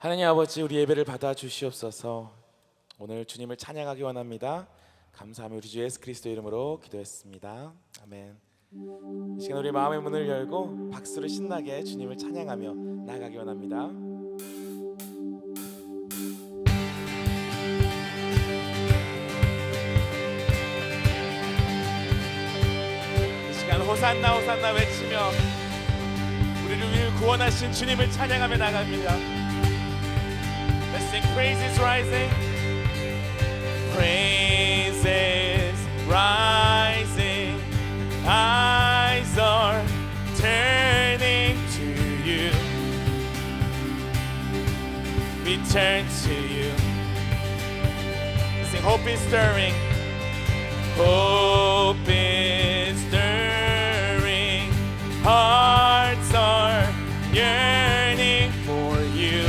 하나님 아버지, 우리 예배를 받아 주시옵소서. 오늘 주님을 찬양하기 원합니다. 감사하며 우리 주 예수 그리스도 이름으로 기도했습니다. 아멘. 이 시간 우리 마음의 문을 열고 박수로 신나게 주님을 찬양하며 나아가기 원합니다. 이 시간 호산나 호산나 외치며 우리를 구원하신 주님을 찬양하며 나갑니다. Let's sing praises rising. Praises rising. Eyes are turning to you. We turn to you. Let's sing hope is stirring. Hope is stirring. Hearts are yearning for you.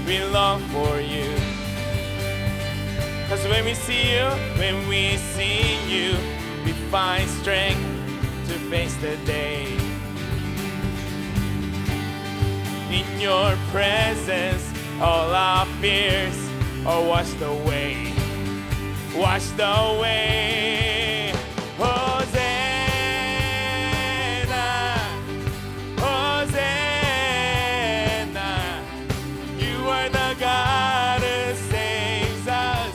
We long for you. Cause when we see you, we find strength to face the day. In your presence, all our fears are washed away. Washed away. Hosanna, Hosanna. You are the God who saves us,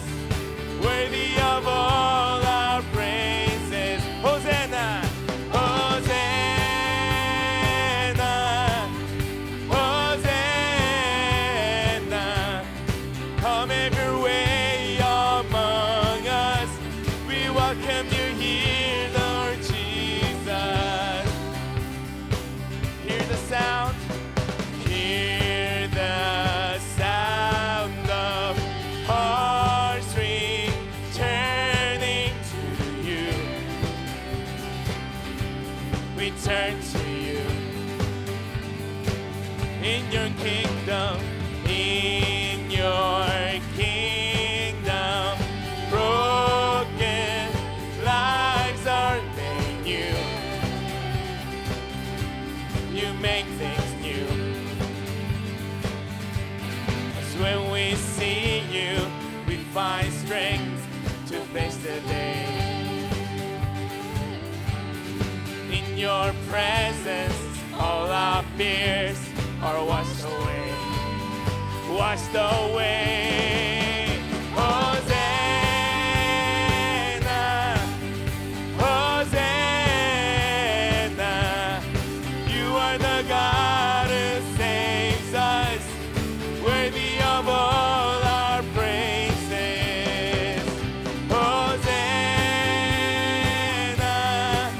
worthy of all our praises. Hosanna, Hosanna, Hosanna. Come every way among us. We welcome you here, Lord Jesus. Hear the sound. Hear the sound of hearts returning to you. We turn to you. In your kingdom, in your kingdom, broken lives are made new. You make things new. When we see you, we find strength to face the day. In your presence, all our fears are washed away. Washed away. Hosanna, Hosanna. You are the God who saves us, worthy of all our praises. Hosanna,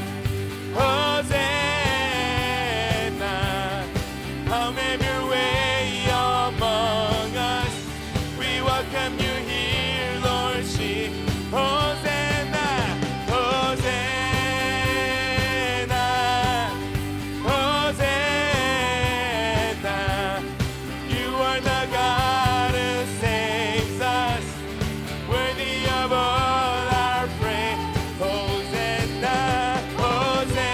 Hosanna. Come every way among us. We welcome you here, Lord Jesus. Hosanna, Hosanna, Hosanna. You are the God who saves us, worthy of all our praise. Hosanna, Hosanna,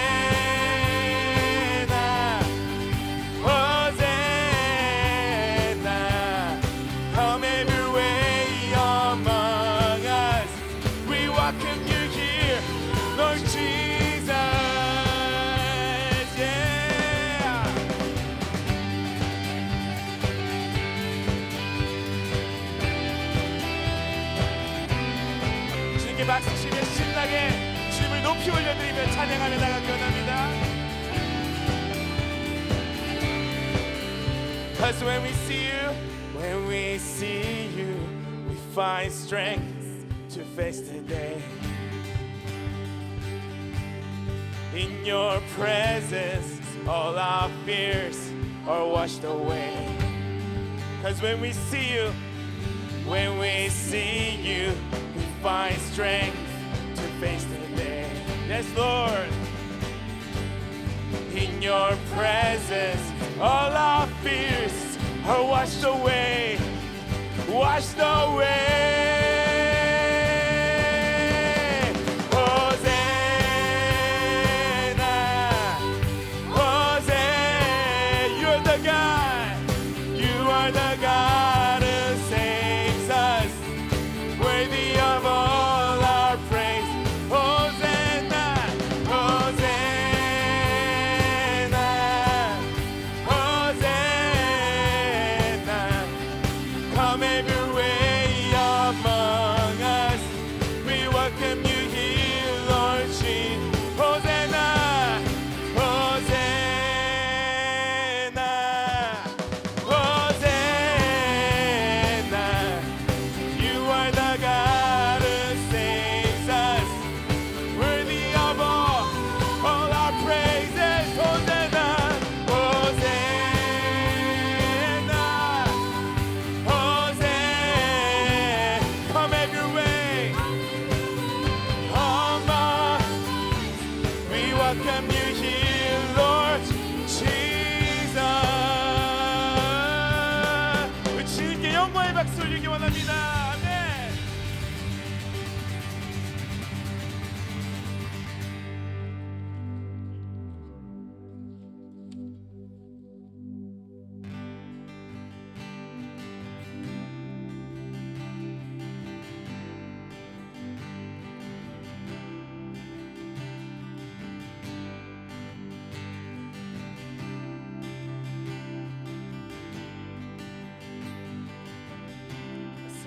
Hosanna. Come every way among us. We welcome you here, Lord Jesus. Yeah. 주님께 박수 치며 신나게 주님을 높이 올려드리며 찬양하며 나가기 원합니다. Cause when we see you, we find strength to face the day. In your presence, all our fears are washed away. Cause when we see you, we find strength to face the day. Yes, Lord. In your presence, all our fears are washed away. Washed away. Hosanna, Hosanna. You're the God. 찬양합니다. 아멘.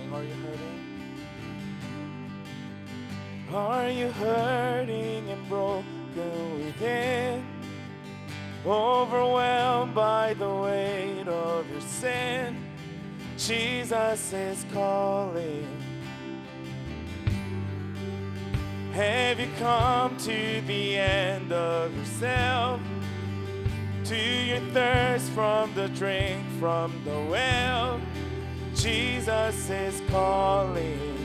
Are you hurting? Are you hurting and broken within? Overwhelmed by the weight of your sin? Jesus is calling. Have you come to the end of yourself? Do you thirst from the drink from the well? Jesus is calling.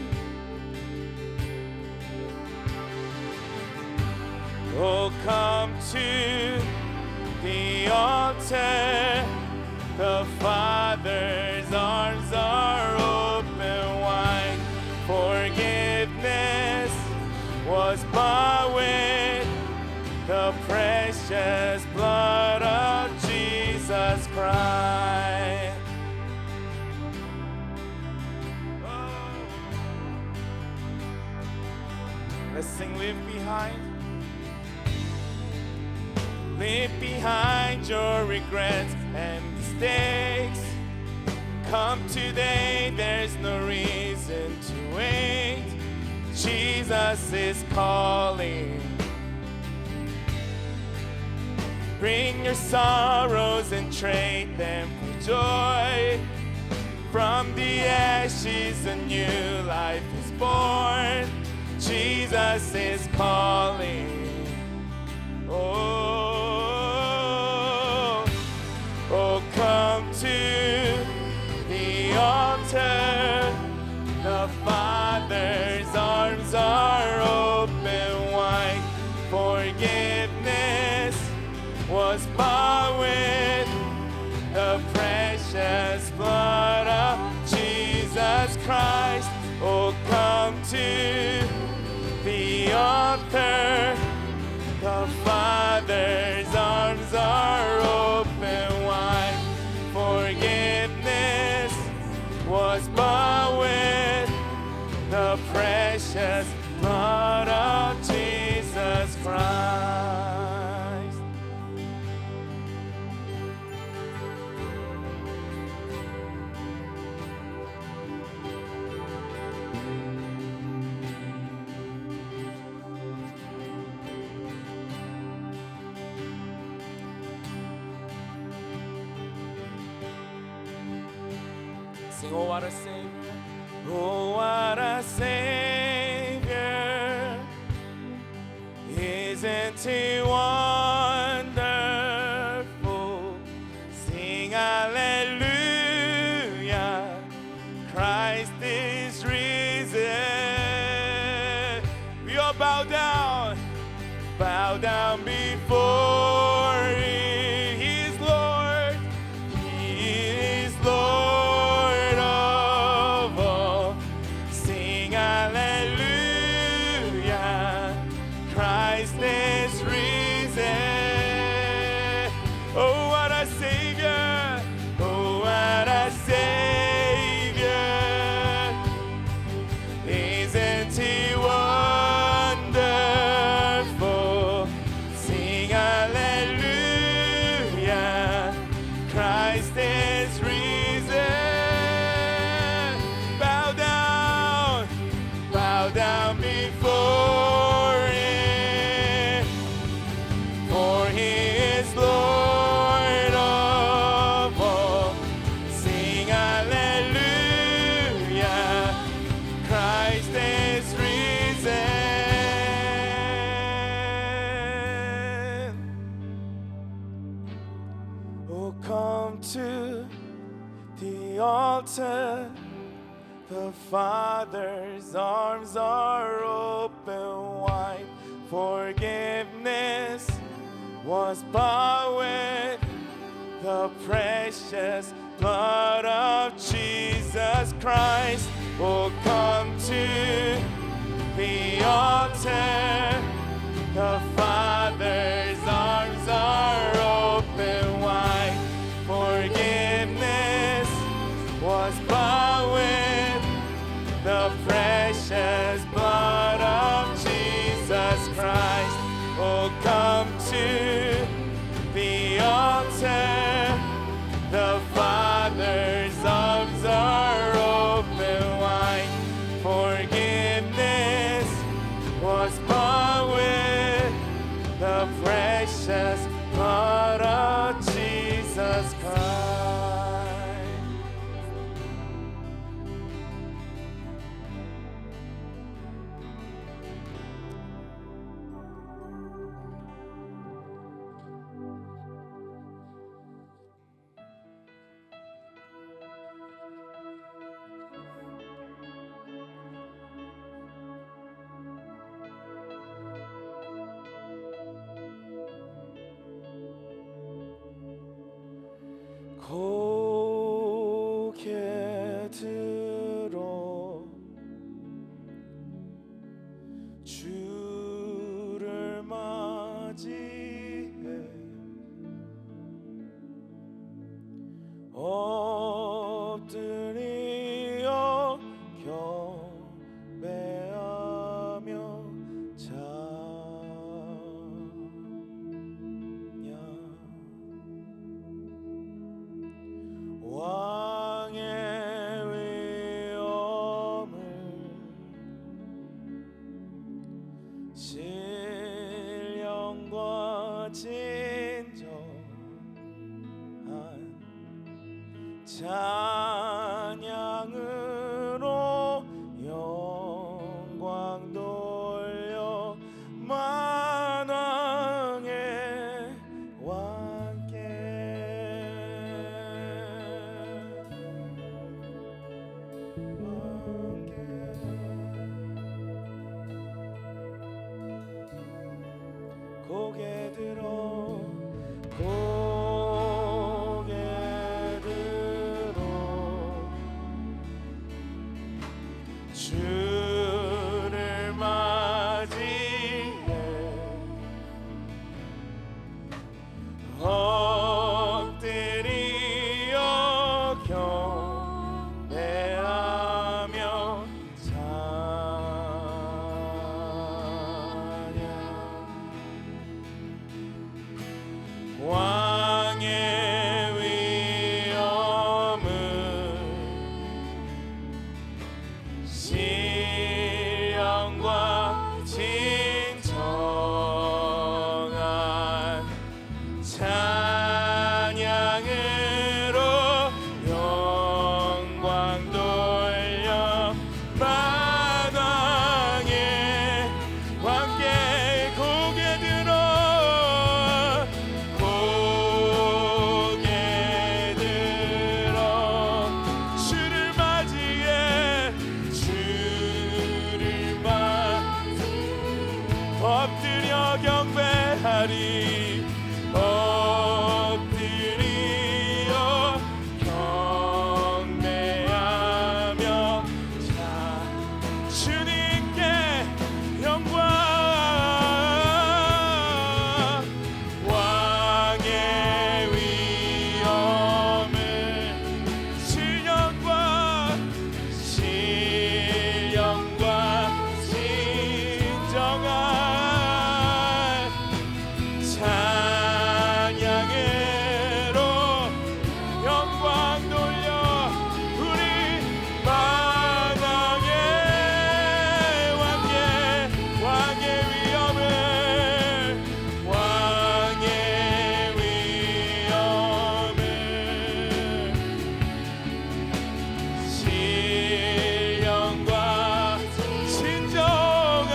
Oh, come to the altar. The Father's arms are open wide. Forgiveness was bought with the precious blood of Jesus Christ. Let's sing Leave Behind. Leave behind your regrets and mistakes. Come today, there's no reason to wait. Jesus is calling. Bring your sorrows and trade them for joy. From the ashes a new life is born. Jesus is calling. Oh, oh, come to the altar. The Father's arms are open wide. Forgiveness was bought with the precious blood of Jesus Christ. Oh, come to the altar. The Father's arms are open wide. Forgiveness was bought with the precious blood of Jesus Christ. Sing, oh, what a Savior. Oh, what a Savior. Isn't He wonderful? Sing hallelujah. Christ is risen. We all bow down before Him. He is Lord. He is Lord of all. Sing hallelujah. Christ is risen. Oh, what a Savior. Oh, what a Savior. Isn't He wonderful? Sing hallelujah. Christ is risen. Bow down before Him, for He is Lord of all. Sing hallelujah. Christ is risen. Oh, come to the altar. The Father's arms are open wide. Forgiveness was bought with the precious blood of Jesus Christ. Oh, come to the altar. The Father's arms are open wide. Forgiveness was bought with the precious blood of Jesus Christ. Oh, come to the altar. The Father's arms are open wide. Forgiveness was bought with the precious blood of Jesus Christ. 고개 들어 주를 맞이해 엎드려 경배하며 왕의 위엄을 신령과 진정한 찬양으로 영광 돌려 만왕의 왕께 고개 들어 고개 들어 주를 맞이해 엎드려 경배하며 왕의 위엄을 신령과 진정한 찬양으로 영광 돌려 만왕의 왕께 고개 들어 주를 맞이해 엎드려 경배하리 엎드려 경배하며 주님께 영광 왕의 위엄을 신령과 진정한 찬양으로 영광 돌려 우리 만왕의 왕의 위엄을 신령과 진정한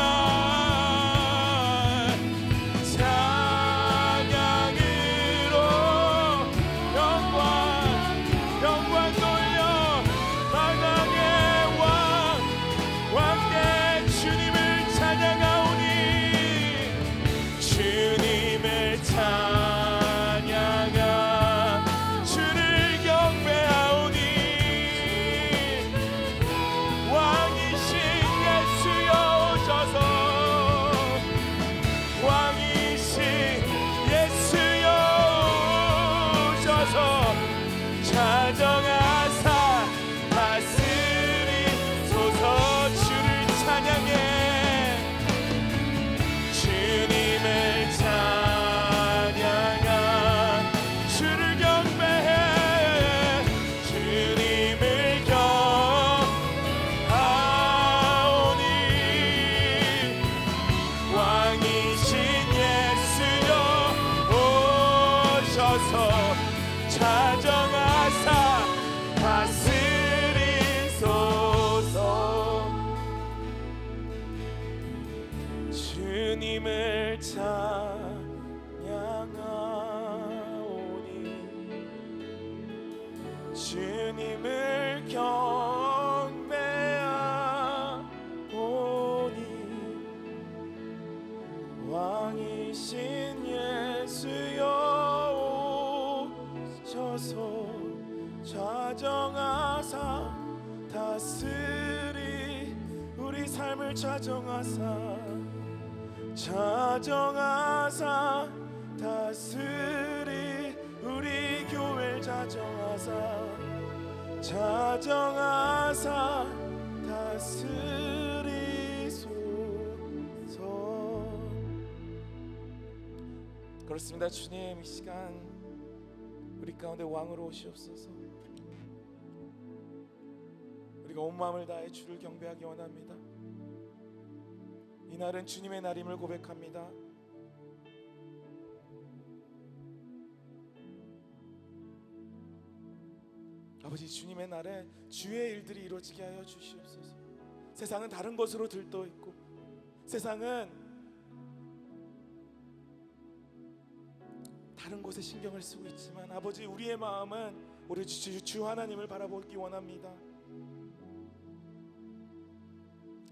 찬양으로 영광 돌려 만왕의 왕께 주님을 찬양하오니 주님을 찬양하 주를 경배하오니 왕 주님을 찬양하오니 주님을 경배하오니 왕이신 예수여 오셔서 좌정하사 다스리 우리 삶을 좌정하사 다스리 우리 교회를 좌정하사 다스리소서. 그렇습니다. 주님, 이 시간 우리 가운데 왕으로 오시옵소서. 우리가 온 마음을 다해 주를 경배하기 원합니다. 이 날은 주님의 날임을 고백합니다. 아버지, 주님의 날에 주의 일들이 이루어지게 하여 주시옵소서. 세상은 다른 것으로 들떠 있고, 세상은 다른 곳에 신경을 쓰고 있지만, 아버지, 우리의 마음은 우리 주 하나님을 바라보기 원합니다.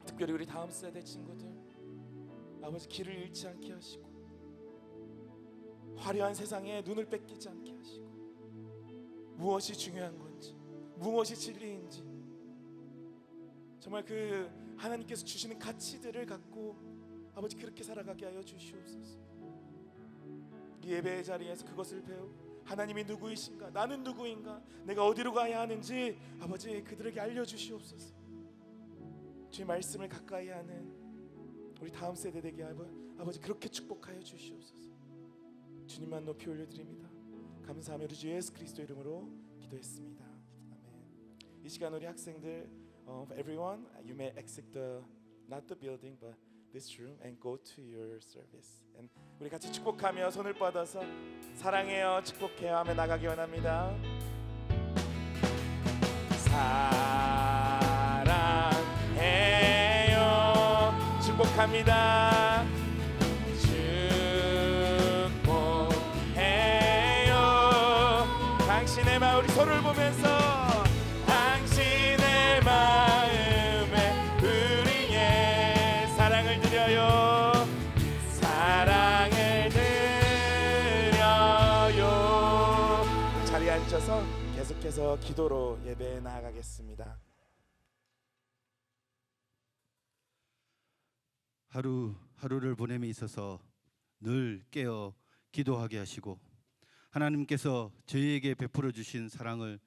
특별히 우리 다음 세대 친구들, 아버지, 길을 잃지 않게 하시고 화려한 세상에 눈을 뺏기지 않게 하시고 무엇이 중요한 건지, 무엇이 진리인지 정말 그 하나님께서 주시는 가치들을 갖고 아버지 그렇게 살아가게 하여 주시옵소서. 이 예배의 자리에서 그것을 배우고 하나님이 누구이신가, 나는 누구인가, 내가 어디로 가야 하는지 아버지 그들에게 알려주시옵소서. 주의 말씀을 가까이 하는 우리 다음 세대 되게 아버지 그렇게 축복하여 주시옵소서. 주님만 높이 올려드립니다. 감사하며 우리 주 예수 그리스도 이름으로 기도했습니다. 아멘. 이 시간 우리 학생들, everyone, you may exit not the building but this room and go to your service. And 우리 같이 축복하며 손을 뻗어서 사랑해요, 축복해요 하며 나가기 원합니다. 사랑해요, 축복합니다. 당신의 마음, 우리 서로를 보면서 당신의 마음에 우리의 사랑을 드려요, 사랑을 드려요. 자리에 앉아서 계속해서 기도로 예배에 나아가겠습니다. 하루를 보냄에 있어서 늘 깨어 기도하게 하시고 하나님께서 저희에게 베풀어 주신 사랑을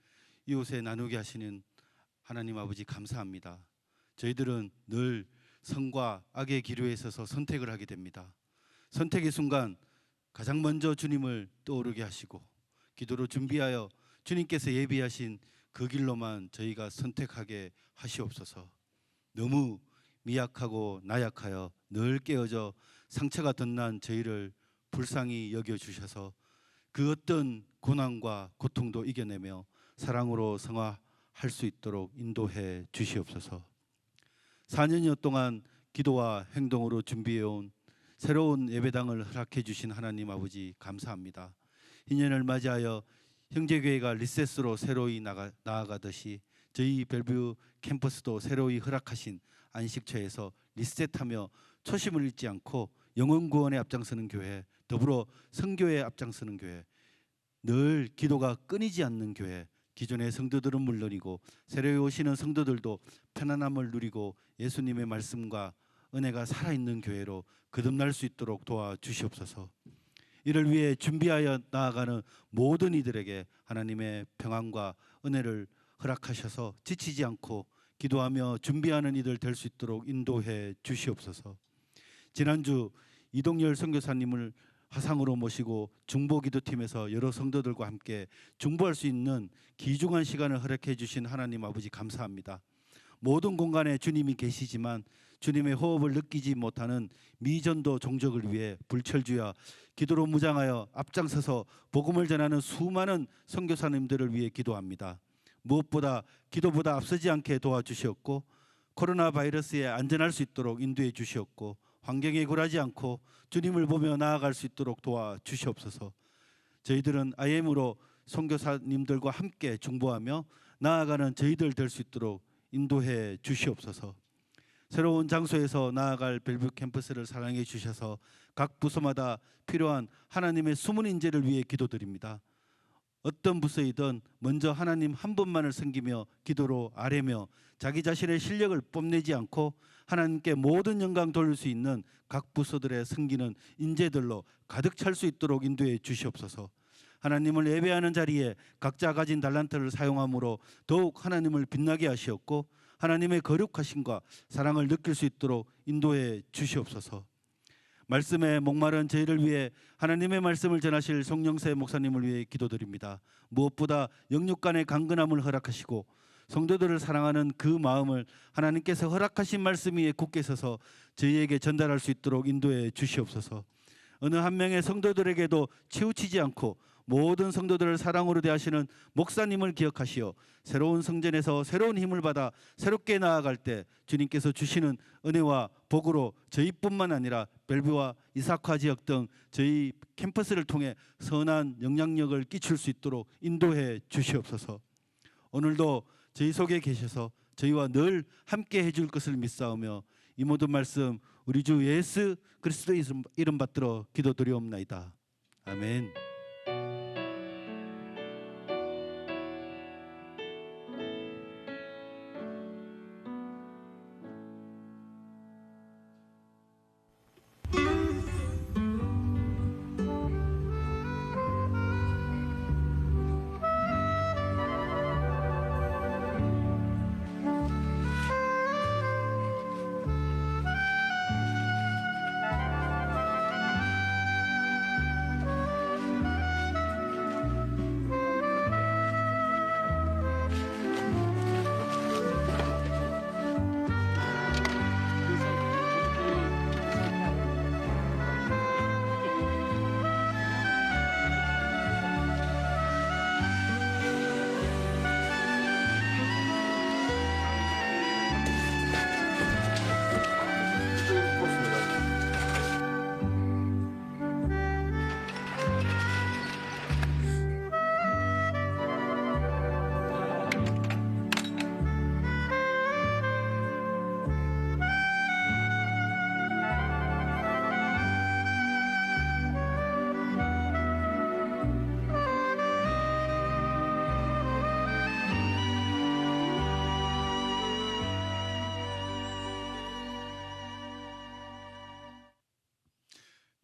이웃에 나누게 하시는 하나님 아버지 감사합니다. 저희들은 늘 선과 악의 기로에 서서 선택을 하게 됩니다. 선택의 순간 가장 먼저 주님을 떠오르게 하시고 기도로 준비하여 주님께서 예비하신 그 길로만 저희가 선택하게 하시옵소서. 너무 미약하고 나약하여 늘 깨어져 상처가 덧난 저희를 불쌍히 여겨주셔서 그 어떤 고난과 고통도 이겨내며 사랑으로 성화할 수 있도록 인도해 주시옵소서. 4년여 동안 기도와 행동으로 준비해온 새로운 예배당을 허락해 주신 하나님 아버지 감사합니다. 인연을 맞이하여 형제교회가 리셋으로 새로이 나아가듯이 저희 벨뷰 캠퍼스도 새로이 허락하신 안식처에서 리셋하며 초심을 잃지 않고 영혼 구원에 앞장서는 교회, 더불어 선교에 앞장서는 교회, 늘 기도가 끊이지 않는 교회, 기존의 성도들은 물론이고 새로이 오시는 성도들도 편안함을 누리고 예수님의 말씀과 은혜가 살아있는 교회로 거듭날 수 있도록 도와주시옵소서. 이를 위해 준비하여 나아가는 모든 이들에게 하나님의 평안과 은혜를 허락하셔서 지치지 않고 기도하며 준비하는 이들 될 수 있도록 인도해 주시옵소서. 지난주 이동열 선교사님을 화상으로 모시고 중보기도팀에서 여러 성도들과 함께 중보할 수 있는 귀중한 시간을 허락해 주신 하나님 아버지 감사합니다. 모든 공간에 주님이 계시지만 주님의 호흡을 느끼지 못하는 미전도 종족을 위해 불철주야 기도로 무장하여 앞장서서 복음을 전하는 수많은 선교사님들을 위해 기도합니다. 무엇보다 기도보다 앞서지 않게 도와주셨고 코로나 바이러스에 안전할 수 있도록 인도해 주셨고 환경에 굴하지 않고 주님을 보며 나아갈 수 있도록 도와 주시옵소서. 저희들은 IM으로 선교사님들과 함께 중보하며 나아가는 저희들 될 수 있도록 인도해 주시옵소서. 새로운 장소에서 나아갈 벨뷰 캠퍼스를 사랑해 주셔서 각 부서마다 필요한 하나님의 숨은 인재를 위해 기도드립니다. 어떤 부서이든 먼저 하나님 한 분만을 섬기며 기도로 아뢰며 자기 자신의 실력을 뽐내지 않고 하나님께 모든 영광 돌릴 수 있는 각 부서들의 섬기는 인재들로 가득 찰 수 있도록 인도해 주시옵소서. 하나님을 예배하는 자리에 각자 가진 달란트를 사용함으로 더욱 하나님을 빛나게 하시었고 하나님의 거룩하심과 사랑을 느낄 수 있도록 인도해 주시옵소서. 말씀에 목마른 저희를 위해 하나님의 말씀을 전하실 송영세 목사님을 위해 기도드립니다. 무엇보다 영육 간의 강건함을 허락하시고 성도들을 사랑하는 그 마음을 하나님께서 허락하신 말씀 위에 굳게 서서 저희에게 전달할 수 있도록 인도해 주시옵소서. 어느 한 명의 성도들에게도 치우치지 않고 모든 성도들을 사랑으로 대하시는 목사님을 기억하시어 새로운 성전에서 새로운 힘을 받아 새롭게 나아갈 때 주님께서 주시는 은혜와 복으로 저희뿐만 아니라 벨뷰와 이사카 지역 등 저희 캠퍼스를 통해 선한 영향력을 끼칠 수 있도록 인도해 주시옵소서. 오늘도 저희 속에 계셔서 저희와 늘 함께 해줄 것을 믿사오며 이 모든 말씀 우리 주 예수 그리스도의 이름 받들어 기도드리옵나이다. 아멘.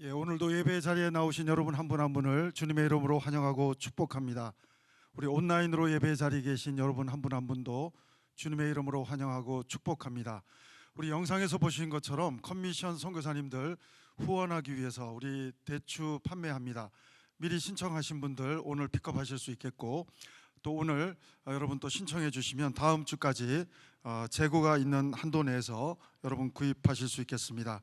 예, 오늘도 예배 자리에 나오신 여러분 한 분 한 분을 주님의 이름으로 환영하고 축복합니다. 우리 온라인으로 예배 자리에 계신 여러분 한 분 한 분도 주님의 이름으로 환영하고 축복합니다. 우리 영상에서 보신 것처럼 커미션 선교사님들 후원하기 위해서 우리 대추 판매합니다. 미리 신청하신 분들 오늘 픽업하실 수 있겠고 또 오늘 여러분 또 신청해 주시면 다음 주까지 재고가 있는 한도 내에서 여러분 구입하실 수 있겠습니다.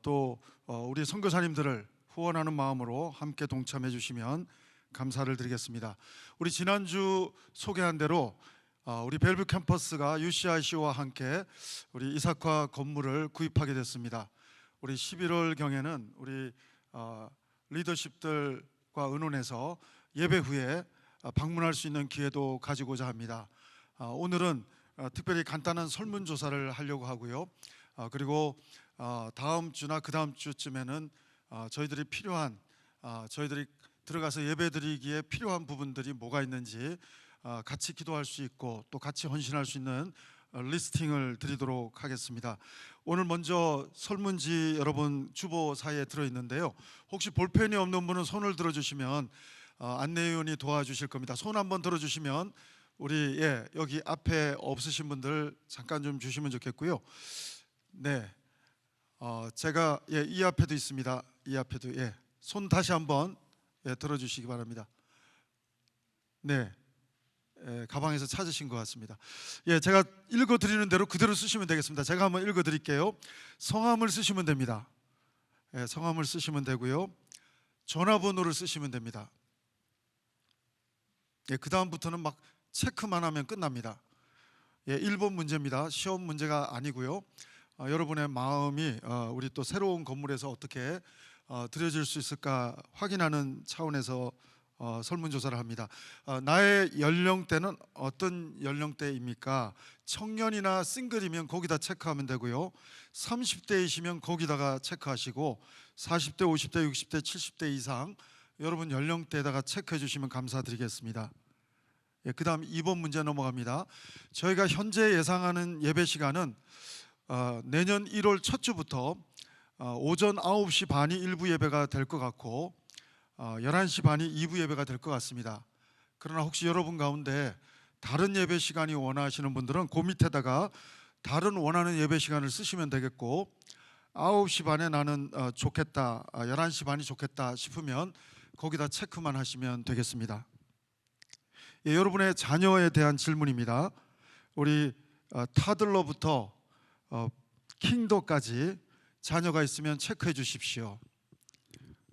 또 우리 선교사님들을 후원하는 마음으로 함께 동참해 주시면 감사를 드리겠습니다. 우리 지난주 소개한 대로 우리 벨뷰 캠퍼스가 UCIC와 함께 우리 이사카 건물을 구입하게 됐습니다. 우리 11월 경에는 우리 리더십들과 의논해서 예배 후에 방문할 수 있는 기회도 가지고자 합니다. 오늘은 특별히 간단한 설문조사를 하려고 하고요. 그리고 다음 주나 그 다음 주쯤에는 저희들이 필요한 저희들이 들어가서 예배드리기에 필요한 부분들이 뭐가 있는지 같이 기도할 수 있고 또 같이 헌신할 수 있는 리스팅을 드리도록 하겠습니다. 오늘 먼저 설문지 여러분 주보 사이에 들어있는데요. 혹시 볼펜이 없는 분은 손을 들어주시면 안내위원이 도와주실 겁니다. 손 한번 들어주시면 우리 여기 앞에 없으신 분들 잠깐 좀 주시면 좋겠고요. 네, 제가 이 앞에도 있습니다. 이 앞에도 손 다시 한번 들어주시기 바랍니다. 네, 가방에서 찾으신 것 같습니다. 제가 읽어드리는 대로 그대로 쓰시면 되겠습니다. 제가 한번 읽어드릴게요. 성함을 쓰시면 됩니다. 성함을 쓰시면 되고요. 전화번호를 쓰시면 됩니다. 그 다음부터는 막 체크만 하면 끝납니다. 1번 문제입니다. 시험 문제가 아니고요. 여러분의 마음이 우리 또 새로운 건물에서 어떻게 드려질 수 있을까 확인하는 차원에서 설문조사를 합니다. 나의 연령대는 어떤 연령대입니까? 청년이나 싱글이면 거기다 체크하면 되고요. 30대이시면 거기다가 체크하시고 40대, 50대, 60대, 70대 이상 여러분 연령대에다가 체크해 주시면 감사드리겠습니다. 그 다음 2번 문제 넘어갑니다. 저희가 현재 예상하는 예배 시간은 내년 1월 첫 주부터 오전 9시 반이 1부 예배가 될 것 같고 11시 반이 2부 예배가 될 것 같습니다. 그러나 혹시 여러분 가운데 다른 예배 시간이 원하시는 분들은 그 밑에다가 다른 원하는 예배 시간을 쓰시면 되겠고 9시 반에 나는 좋겠다, 11시 반이 좋겠다 싶으면 거기다 체크만 하시면 되겠습니다. 여러분의 자녀에 대한 질문입니다. 우리 타들러부터 킹도까지 자녀가 있으면 체크해 주십시오.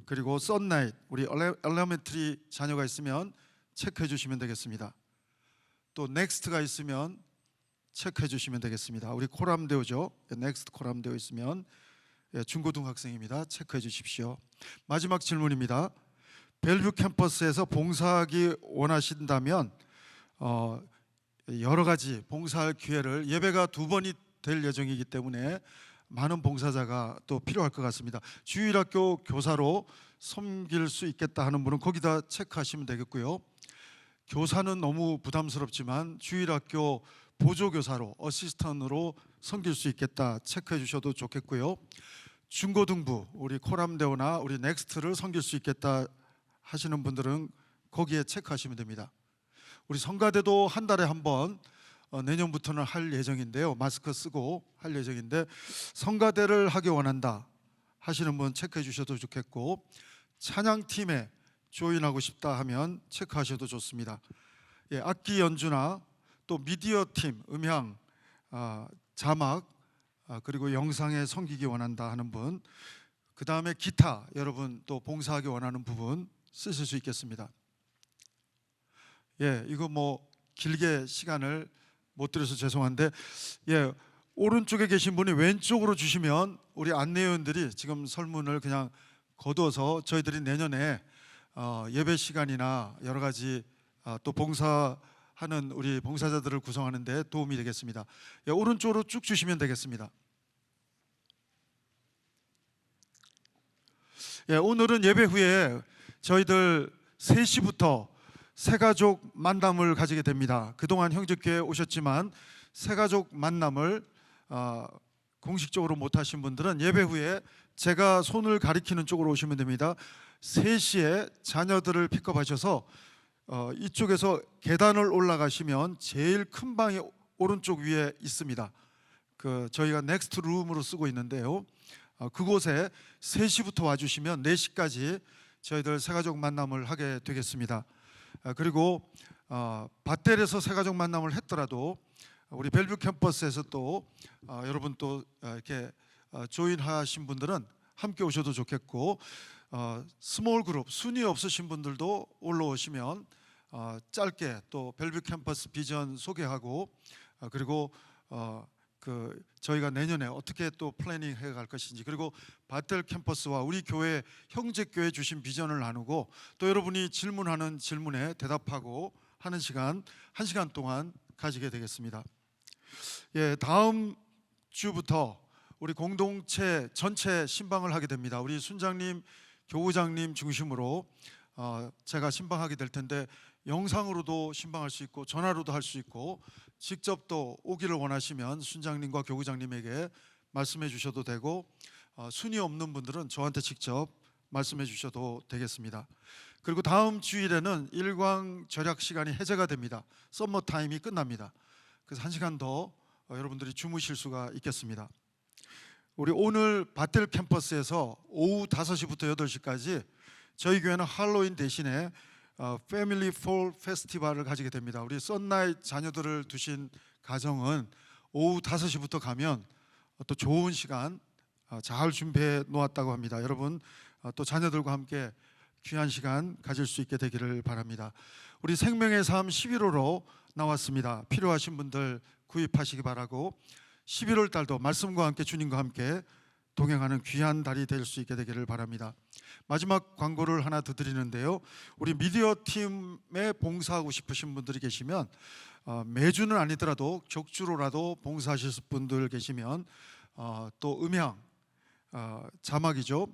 그리고 썬나잇, 우리 엘레멘터리 자녀가 있으면 체크해 주시면 되겠습니다. 또 넥스트가 있으면 체크해 주시면 되겠습니다. 우리 코람데오죠. 넥스트 코람데오 있으면 중고등학생입니다. 체크해 주십시오. 마지막 질문입니다. 벨뷰 캠퍼스에서 봉사하기 원하신다면 여러 가지 봉사할 기회를, 예배가 2번이 될 예정이기 때문에 많은 봉사자가 또 필요할 것 같습니다. 주일학교 교사로 섬길 수 있겠다 하는 분은 거기다 체크하시면 되겠고요. 교사는 너무 부담스럽지만 주일학교 보조교사로 어시스턴트로 섬길 수 있겠다 체크해 주셔도 좋겠고요. 중고등부, 우리 코람데오나 우리 넥스트를 섬길 수 있겠다 하시는 분들은 거기에 체크하시면 됩니다. 우리 성가대도 한 달에 한 번 내년부터는 할 예정인데요. 마스크 쓰고 할 예정인데 성가대를 하기 원한다 하시는 분 체크해 주셔도 좋겠고, 찬양팀에 조인하고 싶다 하면 체크하셔도 좋습니다. 악기 연주나 또 미디어 팀, 음향, 자막, 그리고 영상에 섬기기 원한다 하는 분, 그 다음에 기타 여러분 또 봉사하기 원하는 부분 쓰실 수 있겠습니다. 이거 뭐 길게 시간을 못 드려서 죄송한데 오른쪽에 계신 분이 왼쪽으로 주시면 우리 안내위원들이 지금 설문을 그냥 거두어서 저희들이 내년에 예배 시간이나 여러 가지 또 봉사하는 우리 봉사자들을 구성하는 데 도움이 되겠습니다. 오른쪽으로 쭉 주시면 되겠습니다. 오늘은 예배 후에 저희들 3시부터 새가족 만남을 가지게 됩니다. 그동안 형제교회에 오셨지만 새가족 만남을 공식적으로 못하신 분들은 예배 후에 제가 손을 가리키는 쪽으로 오시면 됩니다. 3시에 자녀들을 픽업하셔서 이쪽에서 계단을 올라가시면 제일 큰 방이 오른쪽 위에 있습니다. 저희가 넥스트 룸으로 쓰고 있는데요. 그곳에 3시부터 와주시면 4시까지 저희들 새가족 만남을 하게 되겠습니다. 그리고 밧델에서 새가족 만남을 했더라도 우리 벨뷰 캠퍼스에서 또 여러분 또 이렇게 조인하신 분들은 함께 오셔도 좋겠고, 스몰 그룹 순위 없으신 분들도 올라오시면 짧게 또 벨뷰 캠퍼스 비전 소개하고 그리고 저희가 내년에 어떻게 또 플래닝 해갈 것인지, 그리고 밧델 캠퍼스와 우리 교회 형제교회 주신 비전을 나누고 또 여러분이 질문하는 질문에 대답하고 하는 시간 1시간 동안 가지게 되겠습니다. 다음 주부터 우리 공동체 전체 신방을 하게 됩니다. 우리 순장님, 교구장님 중심으로 제가 신방하게 될 텐데 영상으로도 신방할 수 있고 전화로도 할 수 있고 직접 또 오기를 원하시면 순장님과 교구장님에게 말씀해 주셔도 되고 순위 없는 분들은 저한테 직접 말씀해 주셔도 되겠습니다. 그리고 다음 주일에는 일광 절약 시간이 해제가 됩니다. 썸머 타임이 끝납니다. 그래서 1시간 더 여러분들이 주무실 수가 있겠습니다. 우리 오늘 밧델 캠퍼스에서 오후 5시부터 8시까지 저희 교회는 할로윈 대신에 패밀리 폴 페스티벌을 가지게 됩니다. 우리 썬나잇 자녀들을 두신 가정은 오후 5시부터 가면 또 좋은 시간 잘 준비해 놓았다고 합니다. 여러분 또 자녀들과 함께 귀한 시간 가질 수 있게 되기를 바랍니다. 우리 생명의 삶 11호로 나왔습니다. 필요하신 분들 구입하시기 바라고, 11월 달도 말씀과 함께 주님과 함께 동행하는 귀한 달이 될 수 있게 되기를 바랍니다. 마지막 광고를 하나 더 드리는데요. 우리 미디어 팀에 봉사하고 싶으신 분들이 계시면 매주는 아니더라도 격주로라도 봉사하실 분들 계시면 또 음향, 자막이죠.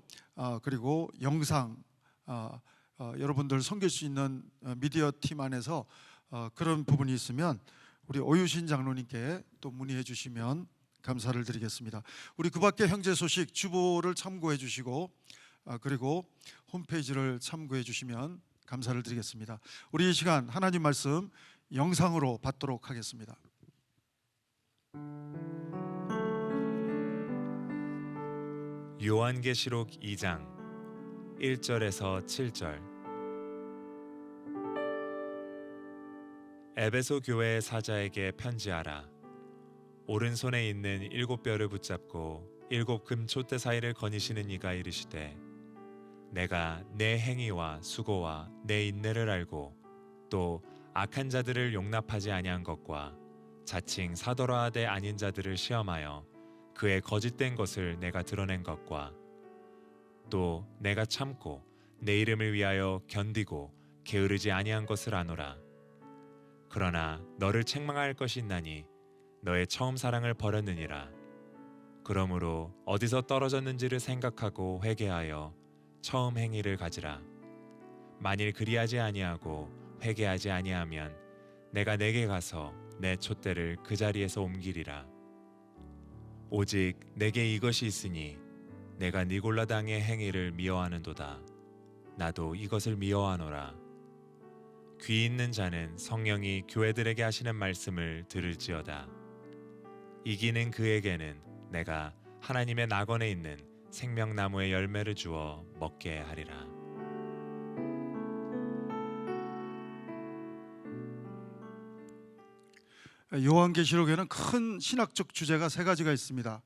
그리고 영상, 여러분들 섬길 수 있는 미디어 팀 안에서 그런 부분이 있으면 우리 오유신 장로님께 또 문의해 주시면 감사를 드리겠습니다. 우리 그 밖에 형제 소식 주보를 참고해 주시고 그리고 홈페이지를 참고해 주시면 감사를 드리겠습니다. 우리 이 시간 하나님 말씀 영상으로 받도록 하겠습니다. 요한계시록 2장 1절에서 7절. 에베소 교회의 사자에게 편지하라. 오른손에 있는 7뼈를 붙잡고 7 금촛대 사이를 거니시는 이가 이르시되, 내가 내 행위와 수고와 내 인내를 알고 또 악한 자들을 용납하지 아니한 것과 자칭 사도라 하되 아닌 자들을 시험하여 그의 거짓된 것을 내가 드러낸 것과 또 내가 참고 내 이름을 위하여 견디고 게으르지 아니한 것을 아노라. 그러나 너를 책망할 것이 있나니 너의 처음 사랑을 버렸느니라. 그러므로 어디서 떨어졌는지를 생각하고 회개하여 처음 행위를 가지라. 만일 그리하지 아니하고 회개하지 아니하면 내가 내게 가서 내 촛대를 그 자리에서 옮기리라. 오직 내게 이것이 있으니 내가 니골라당의 행위를 미워하는도다. 나도 이것을 미워하노라. 귀 있는 자는 성령이 교회들에게 하시는 말씀을 들을지어다. 이기는 그에게는 내가 하나님의 낙원에 있는 생명나무의 열매를 주어 먹게 하리라. 요한계시록에는 큰 신학적 주제가 3가지가 있습니다.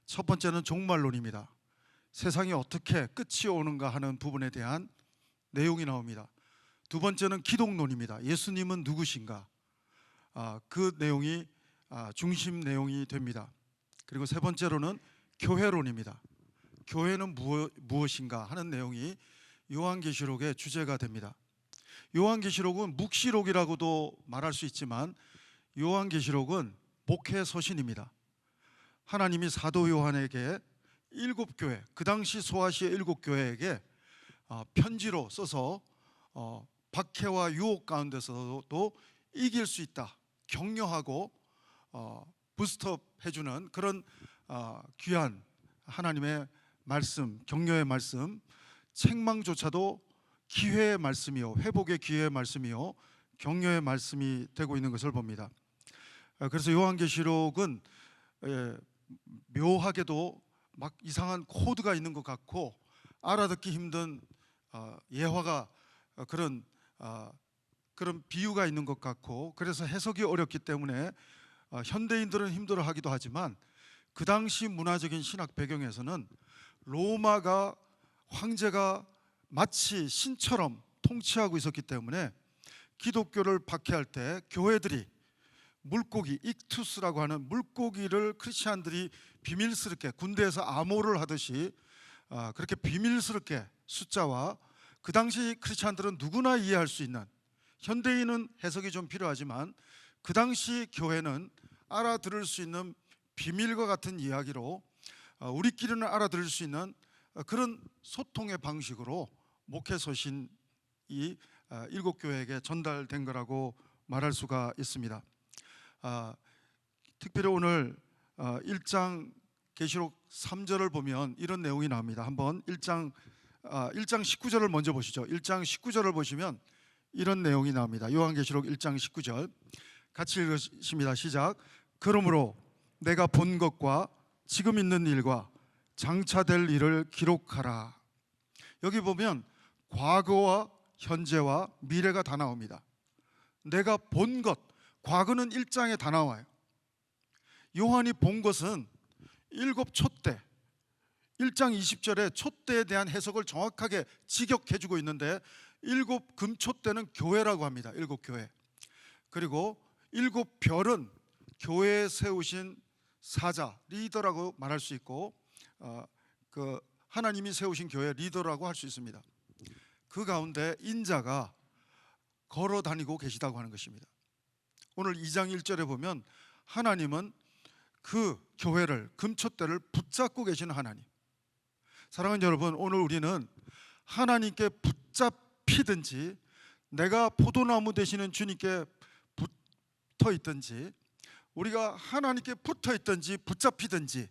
첫 번째는 종말론입니다. 세상이 어떻게 끝이 오는가 하는 부분에 대한 내용이 나옵니다. 두 번째는 기독론입니다. 예수님은 누구신가? 그 내용이 중심 내용이 됩니다. 그리고 세 번째로는 교회론입니다. 교회는 무엇인가 하는 내용이 요한계시록의 주제가 됩니다. 요한계시록은 묵시록이라고도 말할 수 있지만 요한계시록은 목회 서신입니다. 하나님이 사도 요한에게 7교회, 그 당시 소아시아 7교회에게 편지로 써서 박해와 유혹 가운데서도 이길 수 있다, 격려하고 부스트업 해주는 그런 귀한 하나님의 말씀, 격려의 말씀, 책망조차도 기회의 말씀이요, 회복의 기회의 말씀이요, 격려의 말씀이 되고 있는 것을 봅니다. 그래서 요한계시록은 묘하게도 막 이상한 코드가 있는 것 같고 알아듣기 힘든 예화가 그런 비유가 있는 것 같고, 그래서 해석이 어렵기 때문에 현대인들은 힘들어하기도 하지만 그 당시 문화적인 신학 배경에서는 로마가 황제가 마치 신처럼 통치하고 있었기 때문에 기독교를 박해할 때 교회들이 물고기, 익투스라고 하는 물고기를 크리스찬들이 비밀스럽게 군대에서 암호를 하듯이 그렇게 비밀스럽게 숫자와, 그 당시 크리스찬들은 누구나 이해할 수 있는, 현대인은 해석이 좀 필요하지만 그 당시 교회는 알아들을 수 있는 비밀과 같은 이야기로 우리끼리는 알아들을 수 있는 그런 소통의 방식으로 목회 소신이 7교회에게 전달된 거라고 말할 수가 있습니다. 특별히 오늘 1장 계시록 3절을 보면 이런 내용이 나옵니다. 한번 1장 19절을 먼저 보시죠. 1장 19절을 보시면 이런 내용이 나옵니다. 요한계시록 1장 19절 같이 읽으십니다. 시작. 그러므로 내가 본 것과 지금 있는 일과 장차 될 일을 기록하라. 여기 보면 과거와 현재와 미래가 다 나옵니다. 내가 본 것, 과거는 1장에 다 나와요. 요한이 본 것은 7 촛대, 1장 20절에 촛대에 대한 해석을 정확하게 직역해주고 있는데 7 금촛대는 교회라고 합니다. 7교회. 그리고 7별은 교회에 세우신 사자, 리더라고 말할 수 있고 그 하나님이 세우신 교회 리더라고 할 수 있습니다. 그 가운데 인자가 걸어 다니고 계시다고 하는 것입니다. 오늘 2장 1절에 보면 하나님은 그 교회를, 금촛대를 붙잡고 계시는 하나님. 사랑하는 여러분, 오늘 우리는 하나님께 붙잡히든지 내가 포도나무 되시는 주님께 붙어 있든지, 우리가 하나님께 붙어 있든지 붙잡히든지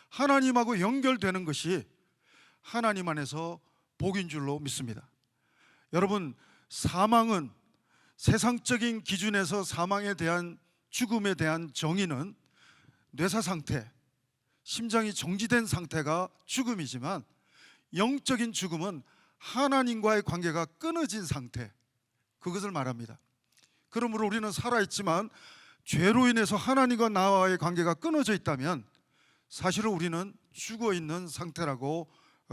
하나님하고 연결되는 것이 하나님 안에서 복인 줄로 믿습니다. 여러분, 사망은 세상적인 기준에서 사망에 대한, 죽음에 대한 정의는 뇌사 상태, 심장이 정지된 상태가 죽음이지만, 영적인 죽음은 하나님과의 관계가 끊어진 상태, 그것을 말합니다. 그러므로 우리는 살아있지만 죄로 인해서 하나님과 나와의 관계가 끊어져 있다면 사실은 우리는 죽어 있는 상태라고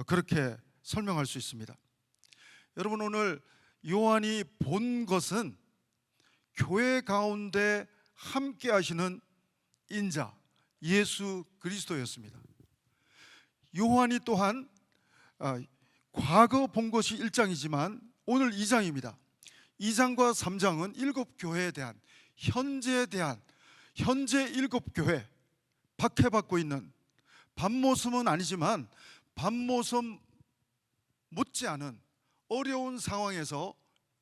그렇게 설명할 수 있습니다. 여러분, 오늘 요한이 본 것은 교회 가운데 함께 하시는 인자 예수 그리스도였습니다. 요한이 또한 과거 본 것이 1장이지만 오늘 2장입니다. 2장과 3장은 7교회에 대한, 현재에 대한, 현재 7교회, 박해받고 있는, 밤모섬은 아니지만 밤모섬 못지않은 어려운 상황에서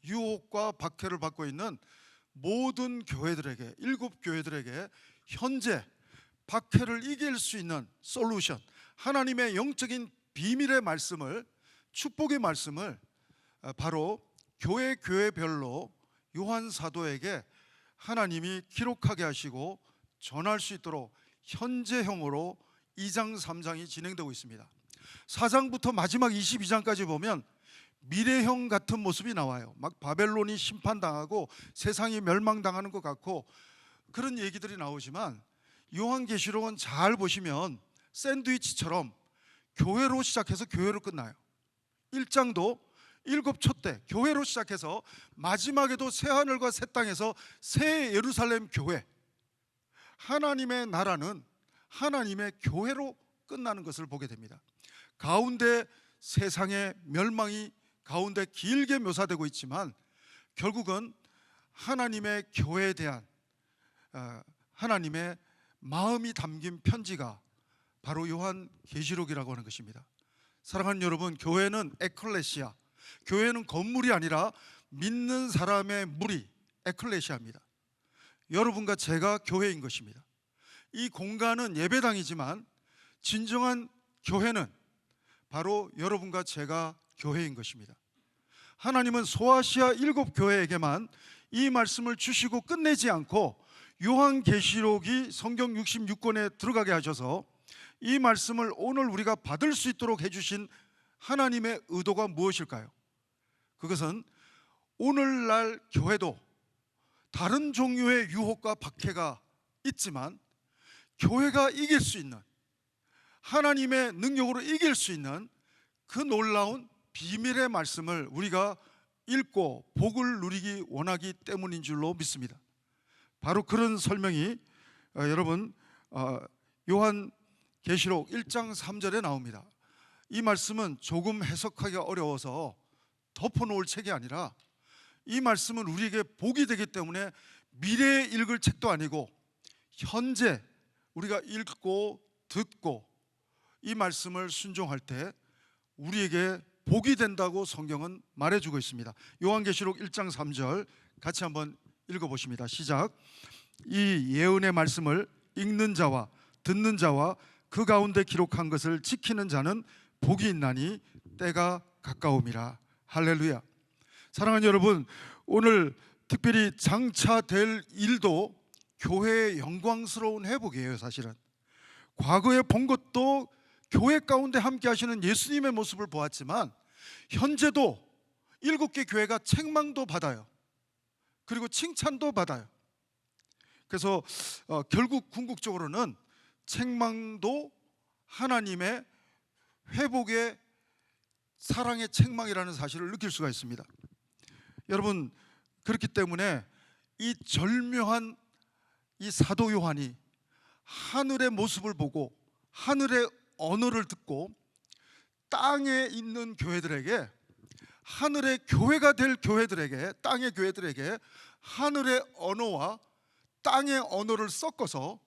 유혹과 박해를 받고 있는 모든 교회들에게, 7교회들에게 현재 박해를 이길 수 있는 솔루션, 하나님의 영적인 비밀의 말씀을, 축복의 말씀을 바로 교회별로 요한 사도에게 하나님이 기록하게 하시고 전할 수 있도록 현재형으로 2장 3장이 진행되고 있습니다. 4장부터 마지막 22장까지 보면 미래형 같은 모습이 나와요. 막 바벨론이 심판당하고 세상이 멸망당하는 것 같고 그런 얘기들이 나오지만, 요한계시록은 잘 보시면 샌드위치처럼 교회로 시작해서 교회로 끝나요. 1장도 7촛대 교회로 시작해서 마지막에도 새하늘과 새 땅에서 새 예루살렘 교회, 하나님의 나라는 하나님의 교회로 끝나는 것을 보게 됩니다. 가운데 세상의 멸망이 가운데 길게 묘사되고 있지만 결국은 하나님의 교회에 대한 하나님의 마음이 담긴 편지가 바로 요한계시록이라고 하는 것입니다. 사랑하는 여러분, 교회는 에클레시아, 교회는 건물이 아니라 믿는 사람의 무리, 에클레시아입니다. 여러분과 제가 교회인 것입니다. 이 공간은 예배당이지만 진정한 교회는 바로 여러분과 제가 교회인 것입니다. 하나님은 소아시아 7교회에게만 이 말씀을 주시고 끝내지 않고 요한계시록이 성경 66권에 들어가게 하셔서 이 말씀을 오늘 우리가 받을 수 있도록 해주신 하나님의 의도가 무엇일까요? 그것은 오늘날 교회도 다른 종류의 유혹과 박해가 있지만 교회가 이길 수 있는, 하나님의 능력으로 이길 수 있는 그 놀라운 비밀의 말씀을 우리가 읽고 복을 누리기 원하기 때문인 줄로 믿습니다. 바로 그런 설명이 여러분 요한계시록 1장 3절에 나옵니다. 이 말씀은 조금 해석하기가 어려워서 덮어놓을 책이 아니라 이 말씀은 우리에게 복이 되기 때문에 미래에 읽을 책도 아니고 현재 우리가 읽고 듣고 이 말씀을 순종할 때 우리에게 복이 된다고 성경은 말해주고 있습니다. 요한계시록 1장 3절 같이 한번 읽어보십니다. 시작. 이 예언의 말씀을 읽는 자와 듣는 자와 그 가운데 기록한 것을 지키는 자는 복이 있나니 때가 가까움이라. 할렐루야. 사랑하는 여러분, 오늘 특별히 장차될 일도 교회의 영광스러운 회복이에요. 사실은 과거에 본 것도 교회 가운데 함께 하시는 예수님의 모습을 보았지만 현재도 7개 교회가 책망도 받아요. 그리고 칭찬도 받아요. 그래서 결국 궁극적으로는 책망도 하나님의 회복의 사랑의 책망이라는 사실을 느낄 수가 있습니다. 여러분, 그렇기 때문에 이 절묘한 이 사도 요한이 하늘의 모습을 보고 하늘의 언어를 듣고 땅에 있는 교회들에게, 하늘의 교회가 될 교회들에게, 땅의 교회들에게 하늘의 언어와 땅의 언어를 섞어서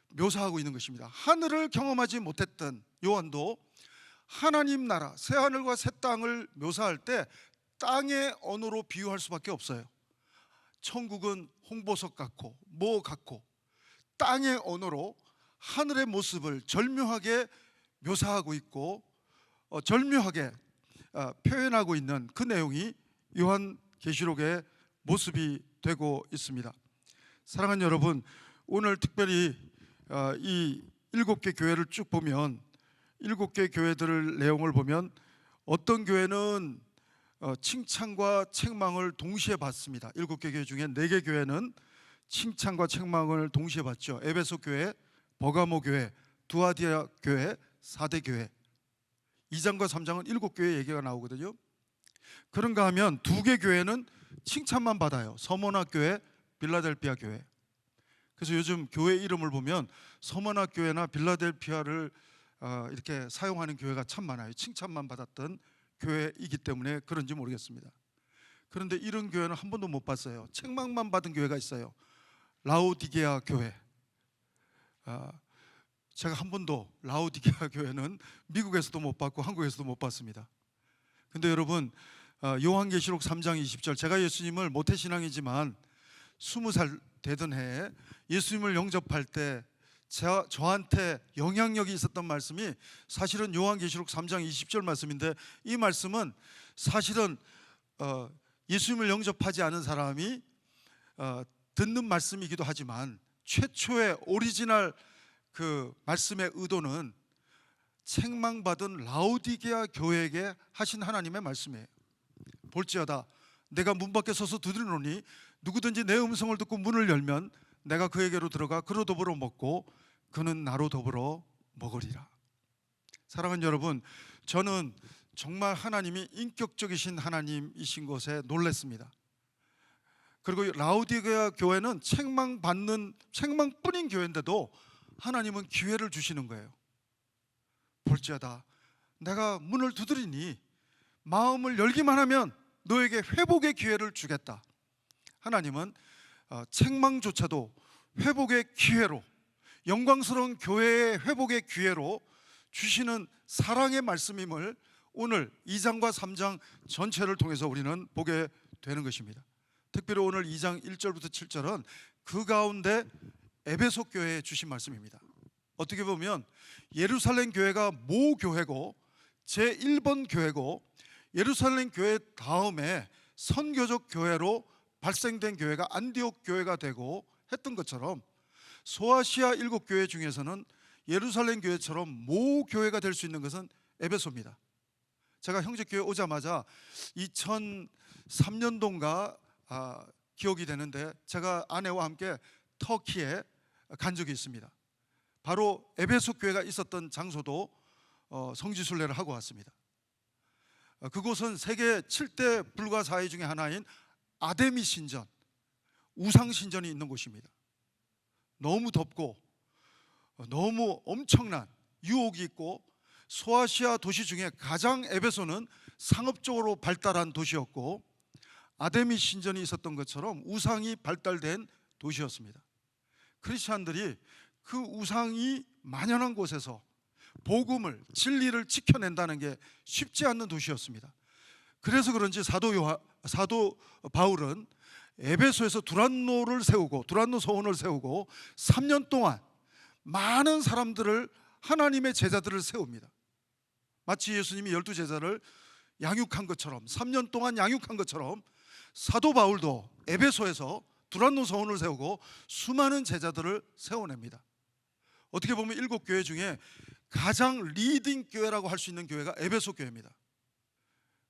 묘사하고 있는 것입니다. 하늘을 경험하지 못했던 요한도 하나님 나라, 새 하늘과 새 땅을 묘사할 때 땅의 언어로 비유할 수밖에 없어요. 천국은 홍보석 같고 뭐 같고, 땅의 언어로 하늘의 모습을 절묘하게 묘사하고 있고 절묘하게 표현하고 있는 그 내용이 요한계시록의 모습이 되고 있습니다. 사랑하는 여러분, 오늘 특별히 이 7개 교회를 쭉 보면, 7개 교회들을 내용을 보면 어떤 교회는 칭찬과 책망을 동시에 받습니다. 7개 교회 중에 4개 교회는 칭찬과 책망을 동시에 받죠. 에베소 교회, 버가모 교회, 두아디아 교회, 사대 교회. 2장과 3장은 7교회 얘기가 나오거든요. 그런가 하면 2개 교회는 칭찬만 받아요. 서머나 교회, 빌라델피아 교회. 그래서 요즘 교회 이름을 보면 서머나 교회나 빌라델피아를 이렇게 사용하는 교회가 참 많아요. 칭찬만 받았던 교회이기 때문에 그런지 모르겠습니다. 그런데 이런 교회는 한 번도 못 봤어요. 책망만 받은 교회가 있어요. 라오디게아 교회. 제가 한 번도 라오디게아 교회는 미국에서도 못 봤고 한국에서도 못 봤습니다. 근데 여러분, 요한계시록 3장 20절, 제가 예수님을 모태신앙이지만 20살 되던 해에 예수님을 영접할 때 저한테 영향력이 있었던 말씀이 사실은 요한계시록 3장 20절 말씀인데, 이 말씀은 사실은 예수님을 영접하지 않은 사람이 듣는 말씀이기도 하지만 최초의 오리지널 그 말씀의 의도는 책망받은 라오디게아 교회에게 하신 하나님의 말씀이에요. 볼지어다 내가 문 밖에 서서 두드리노니 누구든지 내 음성을 듣고 문을 열면 내가 그에게로 들어가 그로 더불어 먹고 그는 나로 더불어 먹으리라. 사랑하는 여러분, 저는 정말 하나님이 인격적이신 하나님이신 것에 놀랐습니다. 그리고 라오디게아 교회는 책망뿐인 교회인데도 하나님은 기회를 주시는 거예요. 볼지어다 내가 문을 두드리니 마음을 열기만 하면 너에게 회복의 기회를 주겠다. 하나님은 책망조차도 회복의 기회로, 영광스러운 교회의 회복의 기회로 주시는 사랑의 말씀임을 오늘 2장과 3장 전체를 통해서 우리는 보게 되는 것입니다. 특별히 오늘 2장 1절부터 7절은 그 가운데 에베소 교회에 주신 말씀입니다. 어떻게 보면 예루살렘 교회가 모교회고 제1번 교회고, 예루살렘 교회 다음에 선교적 교회로 발생된 교회가 안디옥 교회가 되고 했던 것처럼 소아시아 7교회 중에서는 예루살렘 교회처럼 모교회가 될 수 있는 것은 에베소입니다. 제가 형제교회 오자마자 2003년도인가 기억이 되는데, 제가 아내와 함께 터키에 간 적이 있습니다. 바로 에베소 교회가 있었던 장소도 성지순례를 하고 왔습니다. 그곳은 세계 7대 불가사의 중에 하나인 아데미 신전, 우상 신전이 있는 곳입니다. 너무 덥고 너무 엄청난 유혹이 있고, 소아시아 도시 중에 가장 에베소는 상업적으로 발달한 도시였고 아데미 신전이 있었던 것처럼 우상이 발달된 도시였습니다. 크리스찬들이 그 우상이 만연한 곳에서 복음을, 진리를 지켜낸다는 게 쉽지 않는 도시였습니다. 그래서 그런지 사도 바울은 에베소에서 두란노를 세우고, 두란노 서원을 세우고 3년 동안 많은 사람들을, 하나님의 제자들을 세웁니다. 마치 예수님이 12제자를 양육한 것처럼, 3년 동안 양육한 것처럼 사도 바울도 에베소에서 두란노 서원을 세우고 수많은 제자들을 세워냅니다. 어떻게 보면 7교회 중에 가장 리딩 교회라고 할 수 있는 교회가 에베소 교회입니다.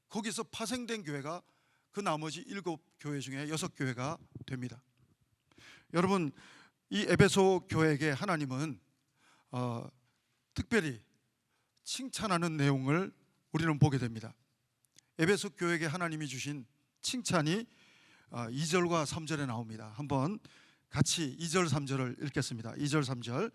거기서 파생된 교회가 그 나머지 7교회 중에 6교회가 됩니다. 여러분, 이 에베소 교회에게 하나님은 특별히 칭찬하는 내용을 우리는 보게 됩니다. 에베소 교회에게 하나님이 주신 칭찬이 2절과 3절에 나옵니다. 한번 같이 2절 3절을 읽겠습니다. 2절 3절.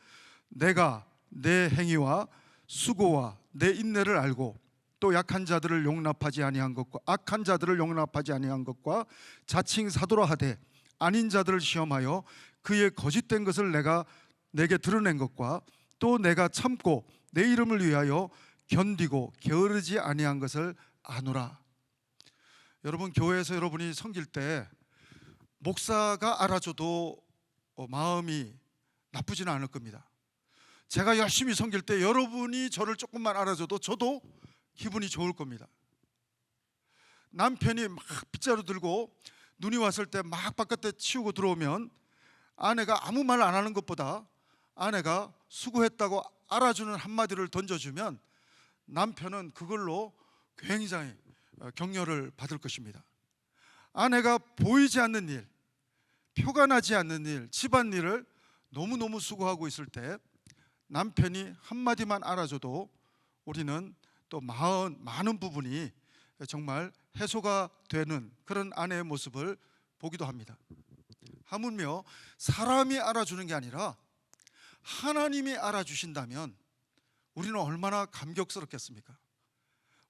내가 내 행위와 수고와 내 인내를 알고 또 약한 자들을 용납하지 아니한 것과 악한 자들을 용납하지 아니한 것과 자칭 사도라 하되 아닌 자들을 시험하여 그의 거짓된 것을 내게 드러낸 것과 또 내가 참고 내 이름을 위하여 견디고 게으르지 아니한 것을 아노라. 여러분, 교회에서 여러분이 섬길 때 목사가 알아줘도 마음이 나쁘지는 않을 겁니다. 제가 열심히 섬길 때 여러분이 저를 조금만 알아줘도 저도 기분이 좋을 겁니다. 남편이 막 빗자루 들고 눈이 왔을 때 막 바깥에 치우고 들어오면 아내가 아무 말 안 하는 것보다 아내가 수고했다고 알아주는 한마디를 던져주면 남편은 그걸로 굉장히 격려를 받을 것입니다. 아내가 보이지 않는 일, 표가 나지 않는 일, 집안일을 너무너무 수고하고 있을 때 남편이 한마디만 알아줘도 우리는 또 많은 부분이 정말 해소가 되는 그런 아내의 모습을 보기도 합니다. 하물며 사람이 알아주는 게 아니라 하나님이 알아주신다면 우리는 얼마나 감격스럽겠습니까?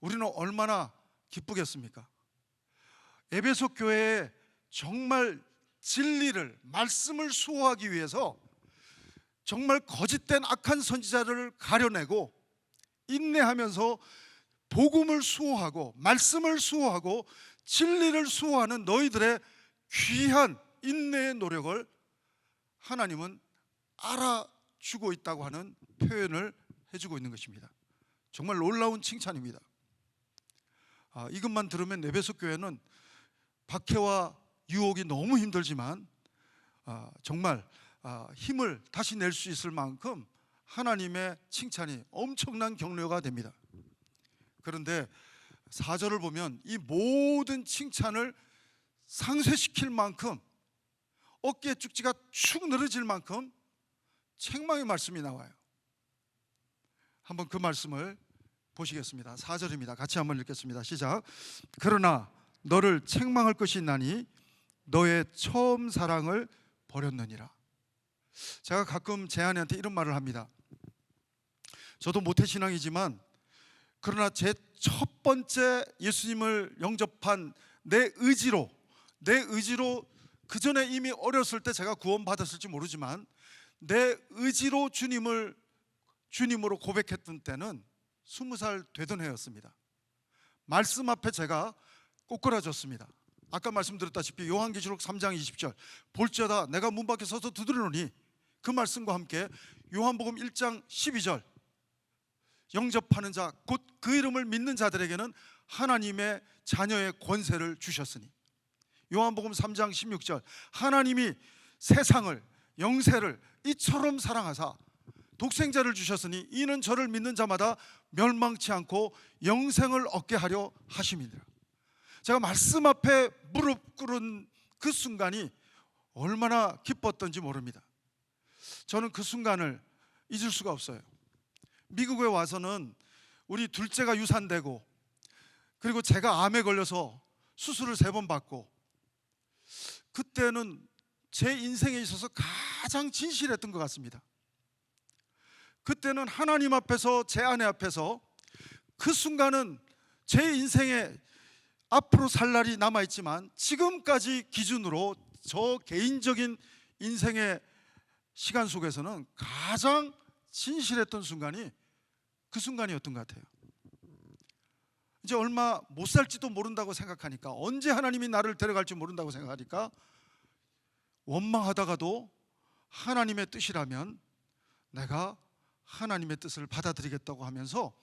우리는 얼마나 기쁘겠습니까? 에베소 교회에 정말 진리를, 말씀을 수호하기 위해서 정말 거짓된 악한 선지자를 가려내고 인내하면서 복음을 수호하고 말씀을 수호하고 진리를 수호하는 너희들의 귀한 인내의 노력을 하나님은 알아주고 있다고 하는 표현을 해주고 있는 것입니다. 정말 놀라운 칭찬입니다. 이것만 들으면 에베소 교회는 박해와 유혹이 너무 힘들지만 정말 힘을 다시 낼 수 있을 만큼 하나님의 칭찬이 엄청난 격려가 됩니다. 그런데 4절을 보면 이 모든 칭찬을 상쇄시킬 만큼 어깨 쭉지가 축 늘어질 만큼 책망의 말씀이 나와요. 한번 그 말씀을 보시겠습니다. 4절입니다. 같이 한번 읽겠습니다. 시작. 그러나 너를 책망할 것이 있나니 너의 처음 사랑을 버렸느니라. 제가 가끔 제 아내한테 이런 말을 합니다. 저도 모태신앙이지만 그러나 제 첫 번째 예수님을 영접한 내 의지로 그 전에 이미 어렸을 때 제가 구원받았을지 모르지만 내 의지로 주님으로 고백했던 때는 20살 되던 해였습니다. 말씀 앞에 제가 꼬꾸라졌습니다. 아까 말씀드렸다시피 요한계시록 3장 20절 볼지어다 내가 문 밖에 서서 두드리노니 그 말씀과 함께 요한복음 1장 12절 영접하는 자 곧 그 이름을 믿는 자들에게는 하나님의 자녀의 권세를 주셨으니 요한복음 3장 16절 하나님이 세상을 영세를 이처럼 사랑하사 독생자를 주셨으니 이는 저를 믿는 자마다 멸망치 않고 영생을 얻게 하려 하심이니라. 제가 말씀 앞에 무릎 꿇은 그 순간이 얼마나 기뻤던지 모릅니다. 저는 그 순간을 잊을 수가 없어요. 미국에 와서는 우리 둘째가 유산되고 그리고 제가 암에 걸려서 수술을 3번 받고 그때는 제 인생에 있어서 가장 진실했던 것 같습니다. 그때는 하나님 앞에서 제 아내 앞에서 그 순간은 제 인생에 앞으로 살 날이 남아있지만 지금까지 기준으로 저 개인적인 인생의 시간 속에서는 가장 진실했던 순간이 그 순간이었던 것 같아요. 이제 얼마 못 살지도 모른다고 생각하니까 언제 하나님이 나를 데려갈지 모른다고 생각하니까 원망하다가도 하나님의 뜻이라면 내가 하나님의 뜻을 받아들이겠다고 하면서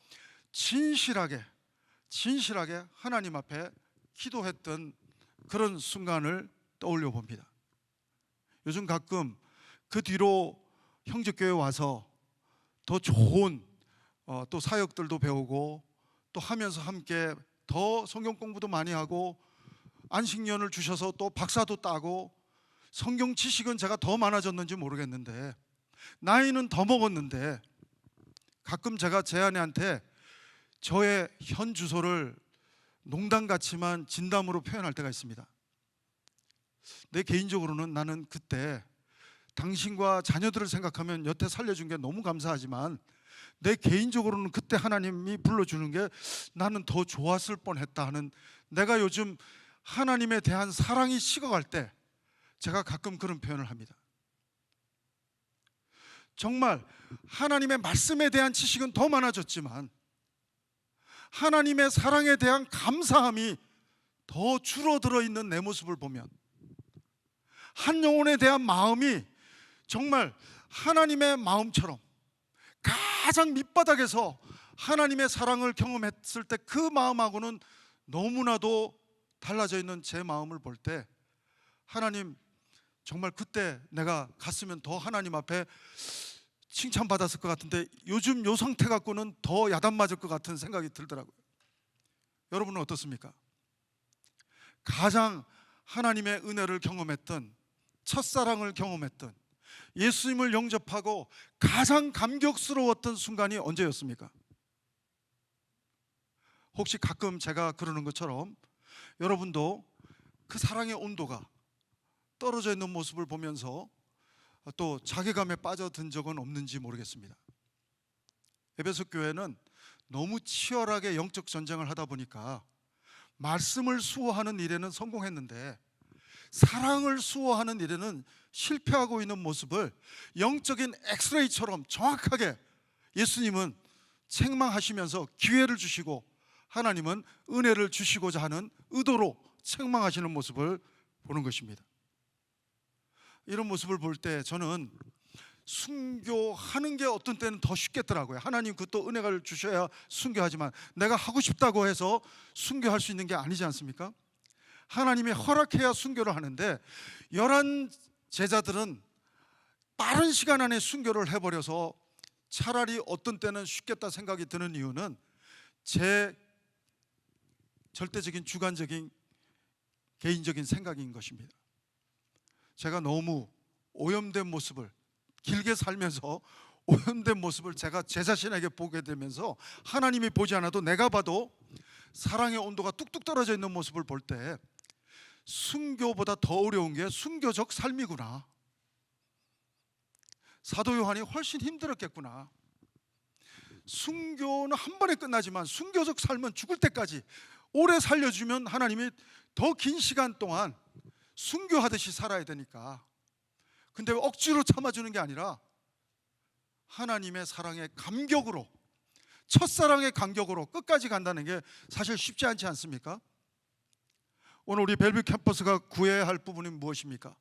진실하게 하나님 앞에 기도했던 그런 순간을 떠올려 봅니다. 요즘 가끔 그 뒤로 형제교회 와서 더 좋은 또 사역들도 배우고 또 하면서 함께 더 성경 공부도 많이 하고 안식년을 주셔서 또 박사도 따고 성경 지식은 제가 더 많아졌는지 모르겠는데 나이는 더 먹었는데 가끔 제가 제 아내한테 저의 현 주소를 농담 같지만 진담으로 표현할 때가 있습니다. 내 개인적으로는 나는 그때 당신과 자녀들을 생각하면 여태 살려준 게 너무 감사하지만 내 개인적으로는 그때 하나님이 불러주는 게 나는 더 좋았을 뻔했다 하는, 내가 요즘 하나님에 대한 사랑이 식어갈 때 제가 가끔 그런 표현을 합니다. 정말 하나님의 말씀에 대한 지식은 더 많아졌지만 하나님의 사랑에 대한 감사함이 더 줄어들어 있는 내 모습을 보면, 한 영혼에 대한 마음이 정말 하나님의 마음처럼 가장 밑바닥에서 하나님의 사랑을 경험했을 때 그 마음하고는 너무나도 달라져 있는 제 마음을 볼 때, 하나님 정말 그때 내가 갔으면 더 하나님 앞에 칭찬받았을 것 같은데 요즘 요 상태 갖고는 더 야단 맞을 것 같은 생각이 들더라고요. 여러분은 어떻습니까? 가장 하나님의 은혜를 경험했던, 첫사랑을 경험했던, 예수님을 영접하고 가장 감격스러웠던 순간이 언제였습니까? 혹시 가끔 제가 그러는 것처럼 여러분도 그 사랑의 온도가 떨어져 있는 모습을 보면서 또 자괴감에 빠져든 적은 없는지 모르겠습니다. 에베소 교회는 너무 치열하게 영적 전쟁을 하다 보니까 말씀을 수호하는 일에는 성공했는데 사랑을 수호하는 일에는 실패하고 있는 모습을 영적인 엑스레이처럼 정확하게 예수님은 책망하시면서 기회를 주시고 하나님은 은혜를 주시고자 하는 의도로 책망하시는 모습을 보는 것입니다. 이런 모습을 볼 때 저는 순교하는 게 어떤 때는 더 쉽겠더라고요. 하나님 그 또 은혜를 주셔야 순교하지만 내가 하고 싶다고 해서 순교할 수 있는 게 아니지 않습니까? 하나님이 허락해야 순교를 하는데 11 제자들은 빠른 시간 안에 순교를 해버려서 차라리 어떤 때는 쉽겠다 생각이 드는 이유는 제 절대적인 주관적인 개인적인 생각인 것입니다. 제가 너무 오염된 모습을, 길게 살면서 오염된 모습을 제가 제 자신에게 보게 되면서 하나님이 보지 않아도 내가 봐도 사랑의 온도가 뚝뚝 떨어져 있는 모습을 볼 때 순교보다 더 어려운 게 순교적 삶이구나, 사도 요한이 훨씬 힘들었겠구나. 순교는 한 번에 끝나지만 순교적 삶은 죽을 때까지 오래 살려주면 하나님이 더 긴 시간 동안 순교하듯이 살아야 되니까. 근데 억지로 참아주는 게 아니라 하나님의 사랑의 감격으로, 첫사랑의 감격으로 끝까지 간다는 게 사실 쉽지 않지 않습니까? 오늘 우리 벨뷰 캠퍼스가 구해야 할 부분이 무엇입니까?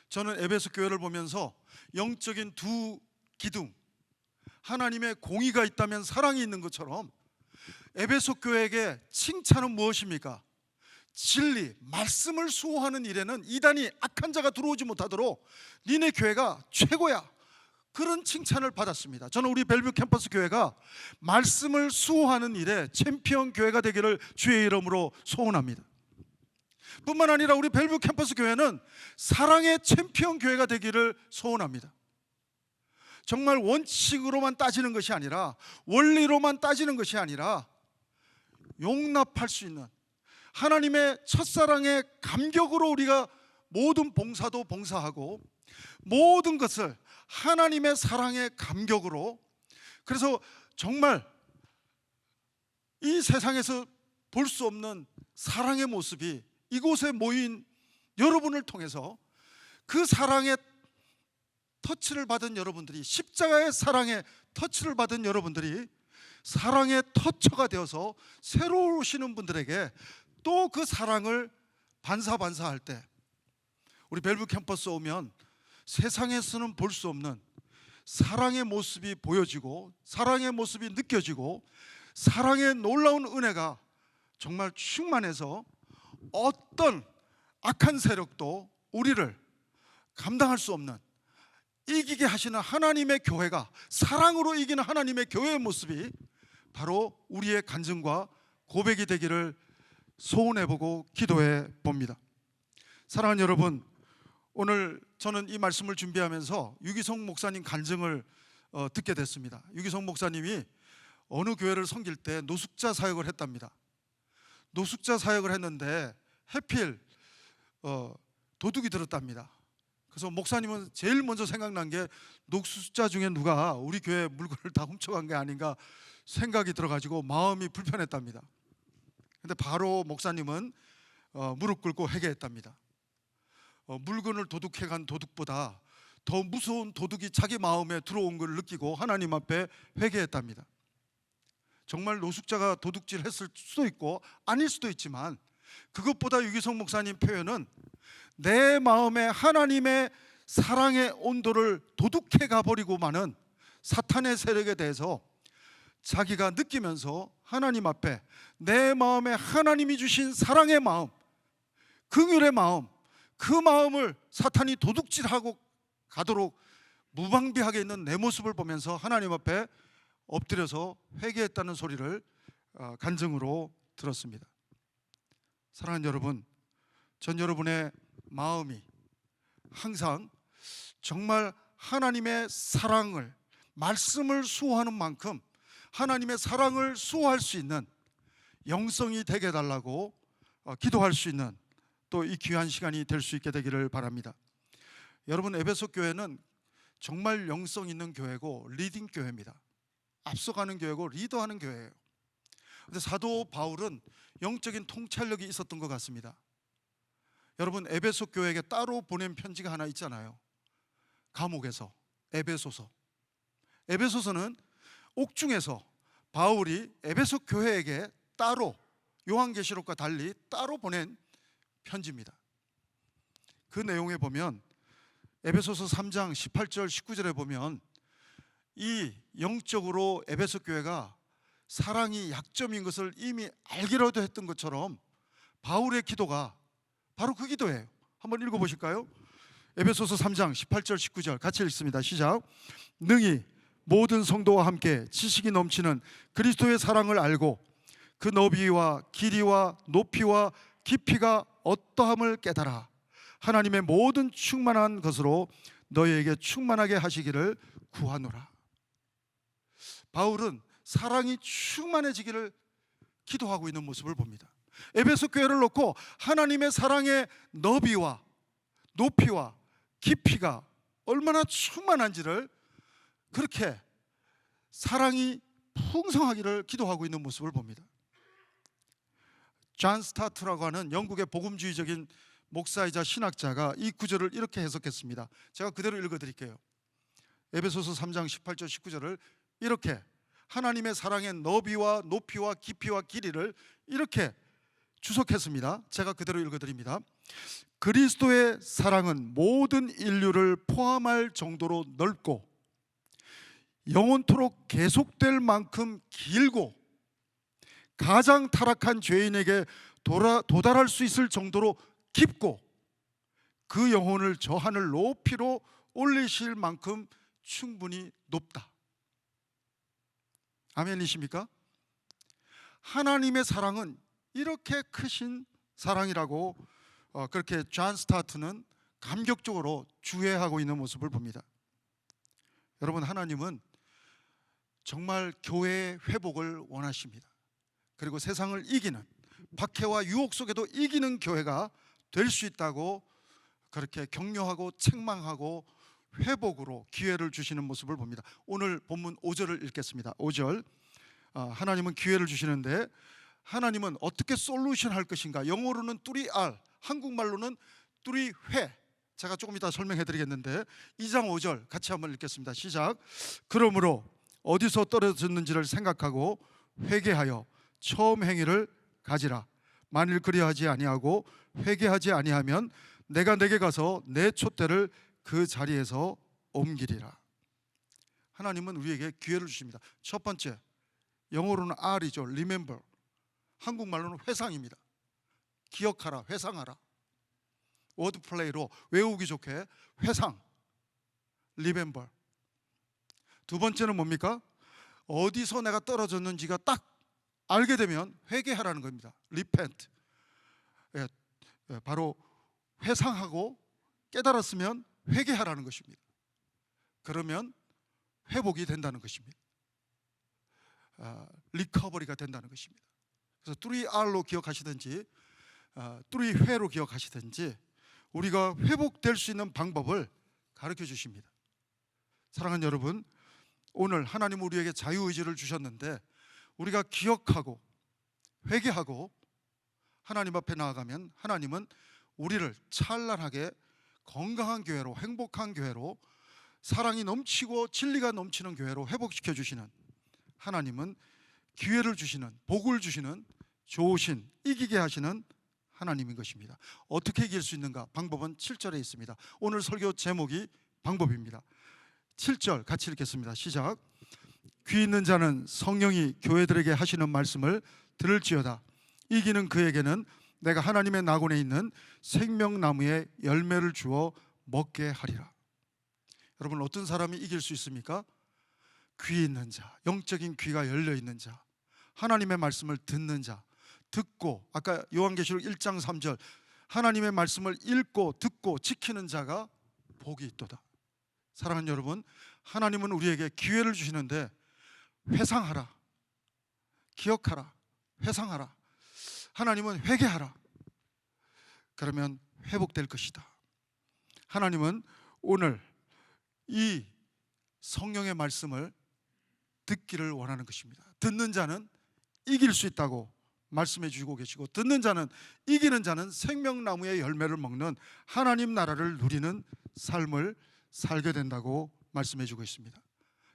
저는 에베소 교회를 보면서 영적인 두 기둥, 하나님의 공의가 있다면 사랑이 있는 것처럼 에베소 교회에게 칭찬은 무엇입니까? 진리, 말씀을 수호하는 일에는 이단이 악한 자가 들어오지 못하도록 니네 교회가 최고야, 그런 칭찬을 받았습니다. 저는 우리 벨뷰 캠퍼스 교회가 말씀을 수호하는 일에 챔피언 교회가 되기를 주의 이름으로 소원합니다. 뿐만 아니라 우리 벨뷰 캠퍼스 교회는 사랑의 챔피언 교회가 되기를 소원합니다. 정말 원칙으로만 따지는 것이 아니라, 원리로만 따지는 것이 아니라 용납할 수 있는 하나님의 첫사랑의 감격으로 우리가 모든 봉사도 봉사하고 모든 것을 하나님의 사랑의 감격으로, 그래서 정말 이 세상에서 볼 수 없는 사랑의 모습이 이곳에 모인 여러분을 통해서, 그 사랑의 터치를 받은 여러분들이, 십자가의 사랑의 터치를 받은 여러분들이 사랑의 터처가 되어서 새로 오시는 분들에게 또 그 사랑을 반사할 때 우리 벨뷰 캠퍼스 오면 세상에서는 볼 수 없는 사랑의 모습이 보여지고 사랑의 모습이 느껴지고 사랑의 놀라운 은혜가 정말 충만해서 어떤 악한 세력도 우리를 감당할 수 없는, 이기게 하시는 하나님의 교회가, 사랑으로 이기는 하나님의 교회의 모습이 바로 우리의 간증과 고백이 되기를 소원해보고 기도해 봅니다. 사랑하는 여러분, 오늘 저는 이 말씀을 준비하면서 유기성 목사님 간증을 듣게 됐습니다. 유기성 목사님이 어느 교회를 섬길 때 노숙자 사역을 했답니다. 노숙자 사역을 했는데 해필 도둑이 들었답니다. 그래서 목사님은 제일 먼저 생각난 게 녹수자 중에 누가 우리 교회 물건을 다 훔쳐간 게 아닌가 생각이 들어가지고 마음이 불편했답니다. 근데 바로 목사님은 무릎 꿇고 회개했답니다. 물건을 도둑해간 도둑보다 더 무서운 도둑이 자기 마음에 들어온 걸 느끼고 하나님 앞에 회개했답니다. 정말 노숙자가 도둑질했을 수도 있고 아닐 수도 있지만, 그것보다 유기성 목사님 표현은 내 마음에 하나님의 사랑의 온도를 도둑해 가버리고 마는 사탄의 세력에 대해서 자기가 느끼면서 하나님 앞에 내 마음에 하나님이 주신 사랑의 마음, 긍휼의 마음, 그 마음을 사탄이 도둑질하고 가도록 무방비하게 있는 내 모습을 보면서 하나님 앞에 엎드려서 회개했다는 소리를 간증으로 들었습니다. 사랑하는 여러분, 전 여러분의 마음이 항상 정말 하나님의 사랑을, 말씀을 수호하는 만큼 하나님의 사랑을 수호할 수 있는 영성이 되게 해달라고 기도할 수 있는 또 이 귀한 시간이 될 수 있게 되기를 바랍니다. 여러분, 에베소 교회는 정말 영성 있는 교회고 리딩 교회입니다. 앞서가는 교회고 리더하는 교회예요. 근데 사도 바울은 영적인 통찰력이 있었던 것 같습니다. 여러분, 에베소 교회에게 따로 보낸 편지가 하나 있잖아요. 감옥에서 에베소서. 에베소서는 옥중에서 바울이 에베소 교회에게 따로 요한계시록과 달리 따로 보낸 편지입니다. 그 내용에 보면 에베소서 3장 18절 19절에 보면 이 영적으로 에베소 교회가 사랑이 약점인 것을 이미 알기라도 했던 것처럼 바울의 기도가 바로 그 기도예요. 한번 읽어보실까요? 에베소서 3장 18절 19절 같이 읽습니다. 시작. 능히 모든 성도와 함께 지식이 넘치는 그리스도의 사랑을 알고 그 너비와 길이와 높이와 깊이가 어떠함을 깨달아 하나님의 모든 충만한 것으로 너희에게 충만하게 하시기를 구하노라. 바울은 사랑이 충만해지기를 기도하고 있는 모습을 봅니다. 에베소 교회를 놓고 하나님의 사랑의 너비와 높이와 깊이가 얼마나 충만한지를, 그렇게 사랑이 풍성하기를 기도하고 있는 모습을 봅니다. 존 스타트라고 하는 영국의 복음주의적인 목사이자 신학자가 이 구절을 이렇게 해석했습니다. 제가 그대로 읽어드릴게요. 에베소서 3장 18절 19절을 이렇게, 하나님의 사랑의 너비와 높이와 깊이와 길이를 이렇게 주석했습니다. 제가 그대로 읽어드립니다. 그리스도의 사랑은 모든 인류를 포함할 정도로 넓고 영원토록 계속될 만큼 길고 가장 타락한 죄인에게 도달할 수 있을 정도로 깊고 그 영혼을 저 하늘 높이로 올리실 만큼 충분히 높다. 아멘이십니까? 하나님의 사랑은 이렇게 크신 사랑이라고 그렇게 존 스타트는 감격적으로 주혜하고 있는 모습을 봅니다. 여러분, 하나님은 정말 교회의 회복을 원하십니다. 그리고 세상을 이기는, 박해와 유혹 속에도 이기는 교회가 될 수 있다고 그렇게 격려하고 책망하고 회복으로 기회를 주시는 모습을 봅니다. 오늘 본문 5절을 읽겠습니다. 5절. 하나님은 기회를 주시는데 하나님은 어떻게 솔루션 할 것인가? 영어로는 뚜리알, 한국말로는 뚜리회. 제가 조금 이따 설명해 드리겠는데 2장 5절 같이 한번 읽겠습니다. 시작. 그러므로 어디서 떨어졌는지를 생각하고 회개하여 처음 행위를 가지라. 만일 그리하지 아니하고 회개하지 아니하면 내가 내게 가서 내 촛대를 그 자리에서 옮기리라. 하나님은 우리에게 기회를 주십니다. 첫 번째, 영어로는 R이죠. Remember. 한국말로는 회상입니다. 기억하라, 회상하라. 워드플레이로 외우기 좋게 회상, Remember. 두 번째는 뭡니까? 어디서 내가 떨어졌는지가 딱 알게 되면 회개하라는 겁니다. Repent. 바로 회상하고 깨달았으면 회개하라는 것입니다. 그러면 회복이 된다는 것입니다. 리커버리가 된다는 것입니다. 그래서 3R로 기억하시든지 3회로 기억하시든지 우리가 회복될 수 있는 방법을 가르쳐 주십니다. 사랑하는 여러분, 오늘 하나님 우리에게 자유의지를 주셨는데 우리가 기억하고 회개하고 하나님 앞에 나아가면 하나님은 우리를 찬란하게 건강한 교회로, 행복한 교회로, 사랑이 넘치고 진리가 넘치는 교회로 회복시켜 주시는, 하나님은 기회를 주시는, 복을 주시는, 좋으신, 이기게 하시는 하나님인 것입니다. 어떻게 이길 수 있는가? 방법은 7절에 있습니다. 오늘 설교 제목이 방법입니다. 7절 같이 읽겠습니다. 시작. 귀 있는 자는 성령이 교회들에게 하시는 말씀을 들을지어다. 이기는 그에게는 내가 하나님의 낙원에 있는 생명나무의 열매를 주어 먹게 하리라. 여러분, 어떤 사람이 이길 수 있습니까? 귀 있는 자, 영적인 귀가 열려 있는 자, 하나님의 말씀을 듣는 자, 듣고, 아까 요한계시록 1장 3절 하나님의 말씀을 읽고 듣고 지키는 자가 복이 있도다. 사랑하는 여러분, 하나님은 우리에게 기회를 주시는데 회상하라, 기억하라, 회상하라. 하나님은 회개하라. 그러면 회복될 것이다. 하나님은 오늘 이 성령의 말씀을 듣기를 원하는 것입니다. 듣는 자는 이길 수 있다고 말씀해 주고 계시고, 듣는 자는, 이기는 자는 생명나무의 열매를 먹는 하나님 나라를 누리는 삶을 살게 된다고 말씀해 주고 있습니다.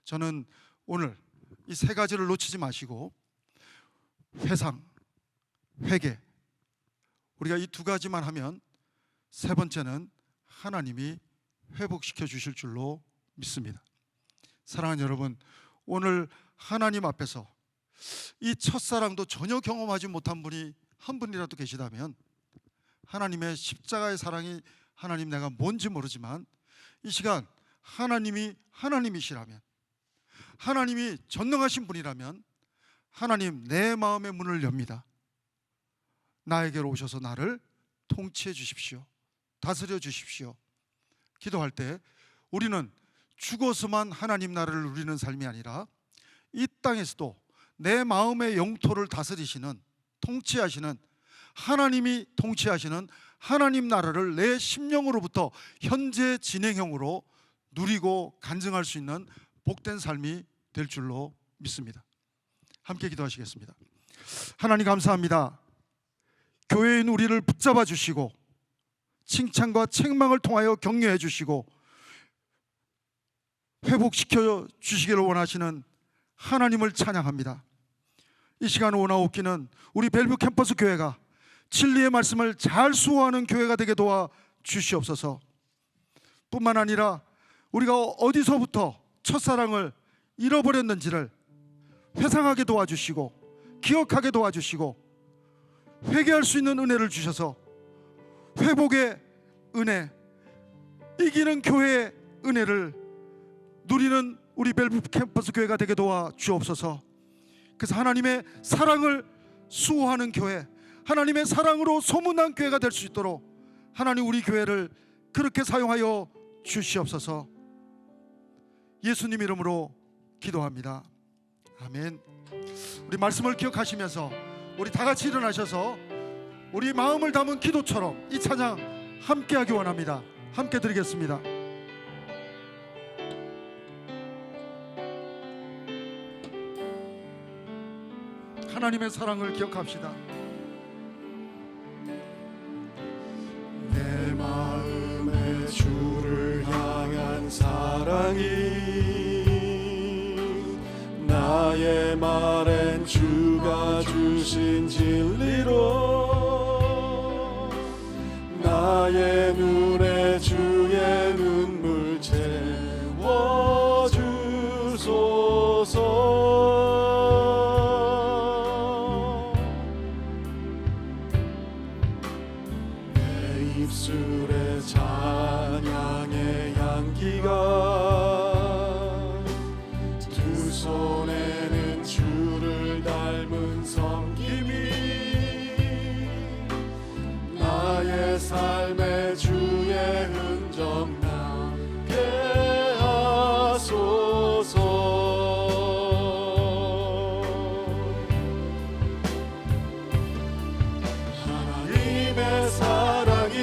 저는 오늘 이 세 가지를 놓치지 마시고 회상, 회개, 우리가 이 두 가지만 하면 세 번째는 하나님이 회복시켜 주실 줄로 믿습니다. 사랑하는 여러분, 오늘 하나님 앞에서 이 첫사랑도 전혀 경험하지 못한 분이 한 분이라도 계시다면, 하나님의 십자가의 사랑이, 하나님 내가 뭔지 모르지만 이 시간 하나님이 하나님이시라면, 하나님이 전능하신 분이라면 하나님, 내 마음의 문을 엽니다. 나에게로 오셔서 나를 통치해 주십시오. 다스려 주십시오. 기도할 때 우리는 죽어서만 하나님 나라를 누리는 삶이 아니라 이 땅에서도 내 마음의 영토를 다스리시는, 통치하시는, 하나님이 통치하시는 하나님 나라를 내 심령으로부터 현재 진행형으로 누리고 간증할 수 있는 복된 삶이 될 줄로 믿습니다. 함께 기도하시겠습니다. 하나님 감사합니다. 교회인 우리를 붙잡아 주시고 칭찬과 책망을 통하여 격려해 주시고 회복시켜 주시기를 원하시는 하나님을 찬양합니다. 이 시간 오나옵기는 우리 벨뷰 캠퍼스 교회가 진리의 말씀을 잘 수호하는 교회가 되게 도와 주시옵소서. 뿐만 아니라 우리가 어디서부터 첫사랑을 잃어버렸는지를 회상하게 도와주시고 기억하게 도와주시고 회개할 수 있는 은혜를 주셔서 회복의 은혜, 이기는 교회의 은혜를 누리는 우리 벨브 캠퍼스 교회가 되게 도와 주옵소서. 그래서 하나님의 사랑을 수호하는 교회, 하나님의 사랑으로 소문난 교회가 될 수 있도록 하나님 우리 교회를 그렇게 사용하여 주시옵소서. 예수님 이름으로 기도합니다. 아멘. 우리 말씀을 기억하시면서 우리 다 같이 일어나셔서 우리 마음을 담은 기도처럼 이 찬양 함께 하기 원합니다. 함께 드리겠습니다. 하나님의 사랑을 기억합시다. 내 마음에 주를 향한 사랑이 나의 말엔 주가 주신 진리로 나의 눈에 주의 눈물 채워주소서. 내 입술에 찬양의 향기가 두 손에는 주를 닮은 섬김이 나의 삶에 주의 흔적 남게 하소서. 하나님의 사랑이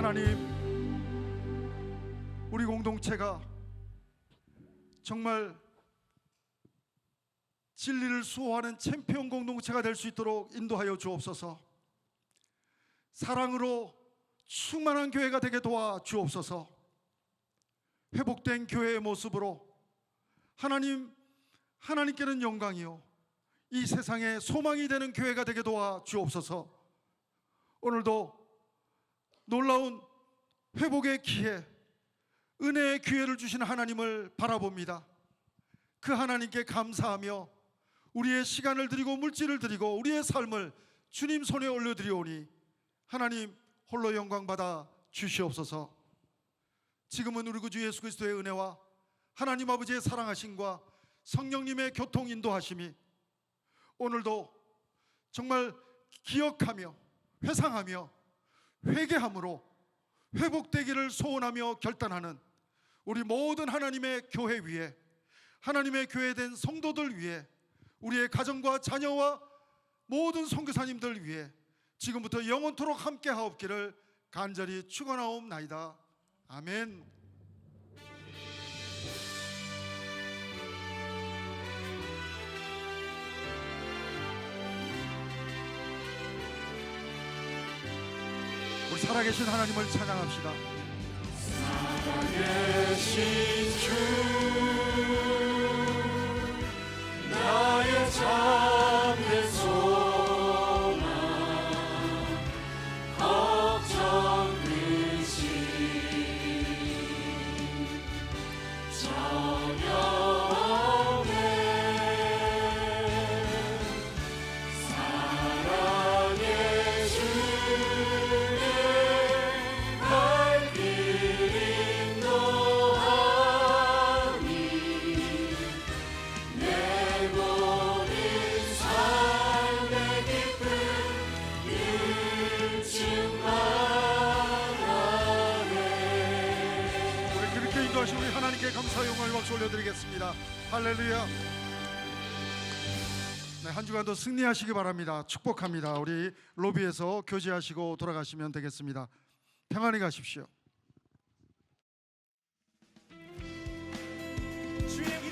하나님, 우리 공동체가 정말 진리를 수호하는 챔피언 공동체가 될 수 있도록 인도하여 주옵소서. 사랑으로 충만한 교회가 되게 도와 주옵소서. 회복된 교회의 모습으로 하나님께는 영광이요 이 세상에 소망이 되는 교회가 되게 도와 주옵소서. 오늘도 놀라운 회복의 기회, 은혜의 기회를 주신 하나님을 바라봅니다. 그 하나님께 감사하며 우리의 시간을 드리고 물질을 드리고 우리의 삶을 주님 손에 올려드리오니 하나님 홀로 영광 받아 주시옵소서. 지금은 우리 구주 예수 그리스도의 은혜와 하나님 아버지의 사랑하심과 성령님의 교통 인도하심이 오늘도 정말 기억하며 회상하며 회개함으로 회복되기를 소원하며 결단하는 우리 모든 하나님의 교회 위에, 하나님의 교회된 성도들 위에, 우리의 가정과 자녀와 모든 선교사님들 위해 지금부터 영원토록 함께 하옵기를 간절히 축원하옵나이다. 아멘. 우리 살아계신 하나님을 찬양합시다. 살아계신 주 나의 참된 소망 걱정 근심 전혀 없네. 사랑의 주의 발길 인도하니 내 모든 삶의 기쁨 일충만하네. 우리 그렇게 인도하신 우리 하나님께 감사 영광을 박수 올려드리겠습니다. 할렐루야. 네, 한 주간도 승리하시기 바랍니다. 축복합니다. 우리 로비에서 교제하시고 돌아가시면 되겠습니다. 평안히 가십시오. 주의